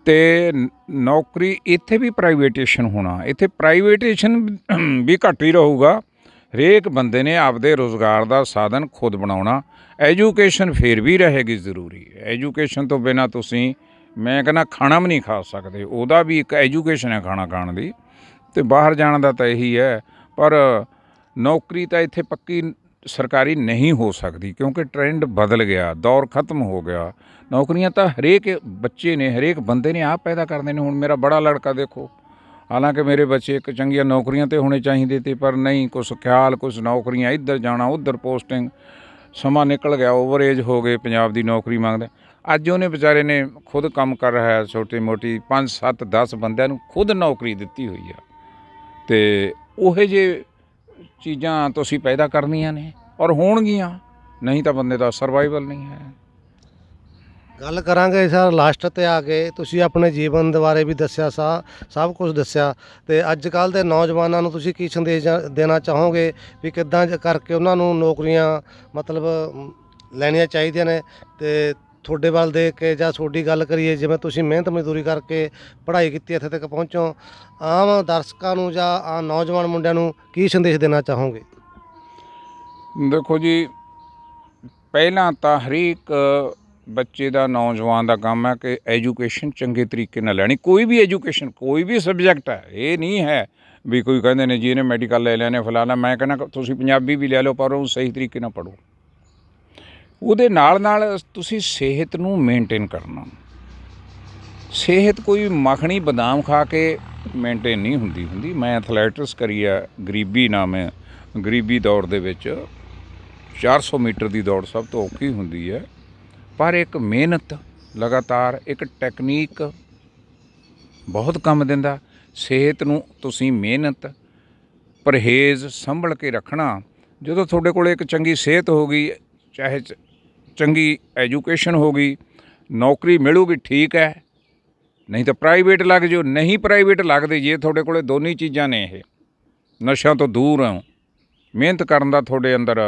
ਅਤੇ ਨੌਕਰੀ ਇੱਥੇ ਵੀ ਪ੍ਰਾਈਵੇਟੇਸ਼ਨ ਹੋਣਾ, ਇੱਥੇ ਪ੍ਰਾਈਵੇਟੇਸ਼ਨ ਵੀ ਘੱਟ ਹੀ ਰਹੂਗਾ। ਹਰੇਕ ਬੰਦੇ ਨੇ ਆਪਦੇ ਰੁਜ਼ਗਾਰ ਦਾ ਸਾਧਨ ਖੁਦ ਬਣਾਉਣਾ। ਐਜੂਕੇਸ਼ਨ ਫਿਰ ਵੀ ਰਹੇਗੀ ਜ਼ਰੂਰੀ। ਐਜੂਕੇਸ਼ਨ ਤੋਂ ਬਿਨਾਂ ਤੁਸੀਂ, ਮੈਂ ਕਹਿੰਦਾ, ਖਾਣਾ ਵੀ ਨਹੀਂ ਖਾ ਸਕਦੇ। ਉਹਦਾ ਵੀ ਇੱਕ ਐਜੂਕੇਸ਼ਨ ਹੈ ਖਾਣਾ ਖਾਣ ਦੀ। ਅਤੇ ਬਾਹਰ ਜਾਣ ਦਾ ਤਾਂ ਇਹੀ ਹੈ। ਪਰ ਨੌਕਰੀ ਤਾਂ ਇੱਥੇ ਪੱਕੀ ਸਰਕਾਰੀ ਨਹੀਂ ਹੋ ਸਕਦੀ, ਕਿਉਂਕਿ ਟ੍ਰੈਂਡ ਬਦਲ ਗਿਆ, ਦੌਰ ਖ਼ਤਮ ਹੋ ਗਿਆ। ਨੌਕਰੀਆਂ ਤਾਂ ਹਰੇਕ ਬੱਚੇ ਨੇ, ਹਰੇਕ ਬੰਦੇ ਨੇ ਆਪ ਪੈਦਾ ਕਰਦੇ ਨੇ। ਹੁਣ ਮੇਰਾ ਬੜਾ ਲੜਕਾ ਦੇਖੋ, ਹਾਲਾਂਕਿ ਮੇਰੇ ਬੱਚੇ ਇੱਕ ਚੰਗੀਆਂ ਨੌਕਰੀਆਂ 'ਤੇ ਹੋਣੇ ਚਾਹੀਦੇ ਤੇ, ਪਰ ਨਹੀਂ, ਕੁਛ ਖਿਆਲ, ਕੁਛ ਨੌਕਰੀਆਂ ਇੱਧਰ ਜਾਣਾ, ਉੱਧਰ ਪੋਸਟਿੰਗ। ਸਮਾਂ ਨਿਕਲ ਗਿਆ, ਓਵਰ ਏਜ ਹੋ ਗਏ, ਪੰਜਾਬ ਦੀ ਨੌਕਰੀ ਮੰਗਦੇ। ਅੱਜ ਉਹਨੇ ਵਿਚਾਰੇ ਨੇ ਖੁਦ ਕੰਮ ਕਰ ਰਿਹਾ ਹੈ, ਛੋਟੀ ਮੋਟੀ 5, 7, 10 ਬੰਦਿਆਂ ਨੂੰ ਖੁਦ ਨੌਕਰੀ ਦਿੱਤੀ ਹੋਈ ਆ। ਅਤੇ ਉਹੋ ਜਿਹੇ ਚੀਜ਼ਾਂ ਤੁਸੀਂ ਪੈਦਾ ਕਰਨੀਆਂ ਨੇ, ਔਰ ਹੋਣਗੀਆਂ, ਨਹੀਂ ਤਾਂ ਬੰਦੇ ਦਾ ਸਰਵਾਈਵਲ ਨਹੀਂ ਹੈ। ਗੱਲ ਕਰਾਂਗੇ ਸਰ ਲਾਸਟ 'ਤੇ ਆ ਕੇ। ਤੁਸੀਂ ਆਪਣੇ ਜੀਵਨ ਦੇ ਬਾਰੇ ਵੀ ਦੱਸਿਆ, ਸਭ ਕੁਝ ਦੱਸਿਆ। ਅਤੇ ਅੱਜ ਕੱਲ੍ਹ ਦੇ ਨੌਜਵਾਨਾਂ ਨੂੰ ਤੁਸੀਂ ਕੀ ਸੰਦੇਸ਼ ਦੇਣਾ ਚਾਹੋਗੇ ਵੀ ਕਿੱਦਾਂ ਕਰਕੇ ਉਹਨਾਂ ਨੂੰ ਨੌਕਰੀਆਂ ਮਤਲਬ ਲੈਣੀਆਂ ਚਾਹੀਦੀਆਂ ਨੇ? ਅਤੇ ਤੁਹਾਡੇ ਵੱਲ ਦੇਖ ਕੇ ਜਾਂ ਤੁਹਾਡੀ ਗੱਲ ਕਰੀਏ, ਜਿਵੇਂ ਤੁਸੀਂ ਮਿਹਨਤ ਮਜ਼ਦੂਰੀ ਕਰਕੇ ਪੜ੍ਹਾਈ ਕੀਤੀ, ਇੱਥੇ ਤੱਕ ਪਹੁੰਚੋ, ਆਮ ਦਰਸ਼ਕਾਂ ਨੂੰ ਜਾਂ ਆਮ ਨੌਜਵਾਨ ਮੁੰਡਿਆਂ ਨੂੰ ਕੀ ਸੰਦੇਸ਼ ਦੇਣਾ ਚਾਹੋਗੇ? ਦੇਖੋ ਜੀ, ਪਹਿਲਾਂ ਤਾਂ ਹਰੇਕ ਬੱਚੇ ਦਾ, ਨੌਜਵਾਨ ਦਾ ਕੰਮ ਹੈ ਕਿ ਐਜੂਕੇਸ਼ਨ ਚੰਗੇ ਤਰੀਕੇ ਨਾਲ ਲੈਣੀ। ਕੋਈ ਵੀ ਐਜੂਕੇਸ਼ਨ, ਕੋਈ ਵੀ ਸਬਜੈਕਟ ਹੈ। ਇਹ ਨਹੀਂ ਹੈ ਵੀ ਕੋਈ ਕਹਿੰਦੇ ਨੇ ਜੀ ਇਹਨੇ ਮੈਡੀਕਲ ਲੈ ਲਿਆ ਨੇ, ਫਲਾਣਾ। ਮੈਂ ਕਹਿੰਦਾ ਤੁਸੀਂ ਪੰਜਾਬੀ ਵੀ ਲੈ ਲਓ, ਪਰ ਉਹ ਸਹੀ ਤਰੀਕੇ ਨਾਲ ਪੜ੍ਹੋ। ਉਹਦੇ ਨਾਲ ਨਾਲ ਤੁਸੀਂ ਸਿਹਤ ਨੂੰ ਮੇਨਟੇਨ ਕਰਨਾ। ਸਿਹਤ ਕੋਈ ਮੱਖਣੀ ਬਦਾਮ ਖਾ ਕੇ ਮੇਨਟੇਨ ਨਹੀਂ ਹੁੰਦੀ। ਮੈਂ ਐਥਲੈਟਿਕਸ ਕਰੀ ਹੈ, ਗਰੀਬੀ ਨਾਮ ਹੈ। ਗਰੀਬੀ ਦੌੜ ਦੇ ਵਿੱਚ 400 ਮੀਟਰ ਦੀ ਦੌੜ ਸਭ ਤੋਂ ਔਖੀ ਹੁੰਦੀ ਹੈ। ਪਰ ਇੱਕ ਮਿਹਨਤ ਲਗਾਤਾਰ, ਇੱਕ ਟੈਕਨੀਕ ਬਹੁਤ ਕੰਮ ਦਿੰਦਾ। ਸਿਹਤ ਨੂੰ ਤੁਸੀਂ ਮਿਹਨਤ, ਪਰਹੇਜ਼ ਸੰਭਲ ਕੇ ਰੱਖਣਾ। ਜਦੋਂ ਤੁਹਾਡੇ ਕੋਲ ਇੱਕ ਚੰਗੀ ਸਿਹਤ ਹੋ ਗਈ, ਚਾਹੇ ਚੰਗੀ ਐਜੂਕੇਸ਼ਨ ਹੋ ਗਈ, ਨੌਕਰੀ ਮਿਲੂਗੀ, ਠੀਕ ਹੈ। ਨਹੀਂ ਤਾਂ ਪ੍ਰਾਈਵੇਟ ਲੱਗ ਜਾਓ। ਨਹੀਂ ਪ੍ਰਾਈਵੇਟ ਲੱਗਦੇ, ਜੇ ਤੁਹਾਡੇ ਕੋਲ ਦੋਨੇ ਚੀਜ਼ਾਂ ਨੇ, ਇਹ ਨਸ਼ਿਆਂ ਤੋਂ ਦੂਰ ਹੋ, ਮਿਹਨਤ ਕਰਨ ਦਾ ਤੁਹਾਡੇ ਅੰਦਰ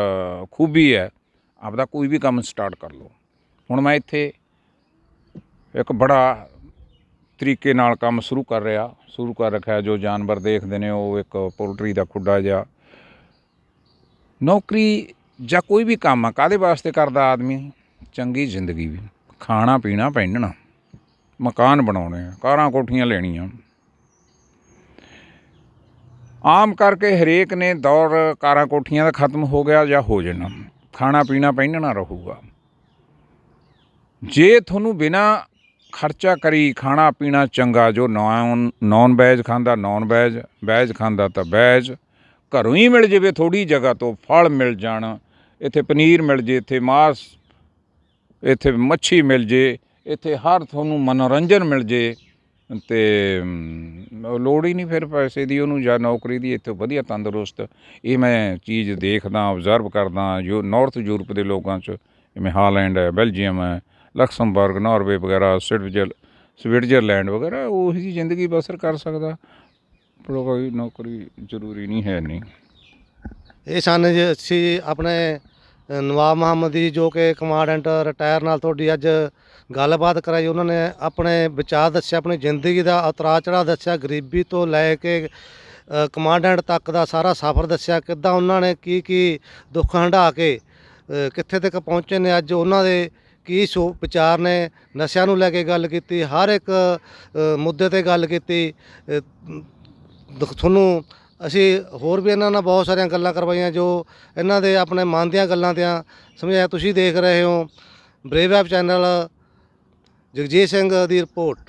ਖੂਬੀ ਹੈ, ਆਪਦਾ ਕੋਈ ਵੀ ਕੰਮ ਸਟਾਰਟ ਕਰ ਲਓ। ਹੁਣ ਮੈਂ ਇੱਥੇ ਇੱਕ ਬੜਾ ਤਰੀਕੇ ਨਾਲ ਕੰਮ ਸ਼ੁਰੂ ਕਰ ਰੱਖਿਆ। ਜੋ ਜਾਨਵਰ ਦੇਖਦੇ ਨੇ, ਉਹ ਇੱਕ ਪੋਲਟਰੀ ਦਾ ਖੁੱਡਾ ਜਿਹਾ। ਨੌਕਰੀ ਜਾਂ ਕੋਈ ਵੀ ਕੰਮ ਆ, ਕਾਹਦੇ ਵਾਸਤੇ ਕਰਦਾ ਆਦਮੀ? ਚੰਗੀ ਜ਼ਿੰਦਗੀ ਵੀ, ਖਾਣਾ ਪੀਣਾ, ਪਹਿਨਣਾ, ਮਕਾਨ ਬਣਾਉਣੇ, ਕਾਰਾਂ ਕੋਠੀਆਂ ਲੈਣੀਆਂ। ਆਮ ਕਰਕੇ ਹਰੇਕ ਨੇ ਦੌਰ ਕਾਰਾਂ ਕੋਠੀਆਂ ਦਾ ਖਤਮ ਹੋ ਗਿਆ ਜਾਂ ਹੋ ਜਾਣਾ, ਖਾਣਾ ਪੀਣਾ ਪਹਿਨਣਾ ਰਹੂਗਾ। ਜੇ ਤੁਹਾਨੂੰ ਬਿਨਾਂ ਖਰਚਾ ਕਰੀ ਖਾਣਾ ਪੀਣਾ ਚੰਗਾ, ਜੋ ਨੌਨ ਵੈਜ ਖਾਂਦਾ ਨੌਨ ਵੈਜ, ਵੈਜ ਖਾਂਦਾ ਤਾਂ ਵੈਜ, ਘਰੋਂ ਹੀ ਮਿਲ ਜਾਵੇ, ਥੋੜ੍ਹੀ ਜਗ੍ਹਾ ਤੋਂ ਫਲ ਮਿਲ ਜਾਣ, ਇੱਥੇ ਪਨੀਰ ਮਿਲ ਜੇ, ਇੱਥੇ ਮਾਸ, ਇੱਥੇ ਮੱਛੀ ਮਿਲ ਜੇ, ਇੱਥੇ ਹਰ ਤੁਹਾਨੂੰ ਮਨੋਰੰਜਨ ਮਿਲ ਜੇ, ਅਤੇ ਲੋੜ ਹੀ ਨਹੀਂ ਫਿਰ ਪੈਸੇ ਦੀ ਉਹਨੂੰ ਜਾਂ ਨੌਕਰੀ ਦੀ। ਇੱਥੇ ਵਧੀਆ ਤੰਦਰੁਸਤ, ਇਹ ਮੈਂ ਚੀਜ਼ ਦੇਖਦਾ, ਓਬਜ਼ਰਵ ਕਰਦਾ। ਨਾਰਥ ਯੂਰਪ ਦੇ ਲੋਕਾਂ 'ਚ, ਜਿਵੇਂ ਹਾਲੈਂਡ ਹੈ, ਬੈਲਜੀਅਮ ਹੈ, ਲਕਸਮਬਰਗ, ਨਾਰਵੇ ਵਗੈਰਾ, ਸਵਿਟਜ਼ਰਲੈਂਡ ਵਗੈਰਾ, ਉਹੀ ਜਿਹੀ ਜ਼ਿੰਦਗੀ ਬਸਰ ਕਰ ਸਕਦਾ। ਪਰ ਕੋਈ ਨੌਕਰੀ ਜ਼ਰੂਰੀ ਨਹੀਂ ਹੈ। ਨਹੀਂ, ਇਹ ਸਨ ਜੀ ਅਸੀਂ ਆਪਣੇ ਨਵਾਬ ਮੁਹੰਮਦ ਜੀ, ਜੋ ਕਿ ਕਮਾਂਡੈਂਟ ਰਿਟਾਇਰ, ਨਾਲ ਤੁਹਾਡੀ ਅੱਜ ਗੱਲਬਾਤ ਕਰਾਈ। ਉਹਨਾਂ ਨੇ ਆਪਣੇ ਵਿਚਾਰ ਦੱਸਿਆ, ਆਪਣੀ ਜ਼ਿੰਦਗੀ ਦਾ ਉਤਰਾਅ ਚੜ੍ਹਾਅ ਦੱਸਿਆ, ਗਰੀਬੀ ਤੋਂ ਲੈ ਕੇ ਕਮਾਂਡੈਂਟ ਤੱਕ ਦਾ ਸਾਰਾ ਸਫ਼ਰ ਦੱਸਿਆ। ਕਿੱਦਾਂ ਉਹਨਾਂ ਨੇ ਕੀ ਦੁੱਖ ਹੰਢਾ ਕੇ ਕਿੱਥੇ ਤੱਕ ਪਹੁੰਚੇ ਨੇ। ਅੱਜ ਉਹਨਾਂ ਦੇ ਕੀ ਵਿਚਾਰ ਨੇ। ਨਸ਼ਿਆਂ ਨੂੰ ਲੈ ਕੇ ਗੱਲ ਕੀਤੀ, ਹਰ ਇੱਕ ਮੁੱਦੇ 'ਤੇ ਗੱਲ ਕੀਤੀ। ਤੁਹਾਨੂੰ ਅਸੀਂ ਹੋਰ ਵੀ ਇਹਨਾਂ ਨਾਲ ਬਹੁਤ ਸਾਰੀਆਂ ਗੱਲਾਂ ਕਰਵਾਈਆਂ, ਜੋ ਇਹਨਾਂ ਦੇ ਆਪਣੇ ਮਨ ਦੀਆਂ ਗੱਲਾਂ 'ਤੇ ਸਮਝਾਇਆ। ਤੁਸੀਂ ਦੇਖ ਰਹੇ ਹੋ brave web channel. Jagjit Singh ਦੀ ਰਿਪੋਰਟ।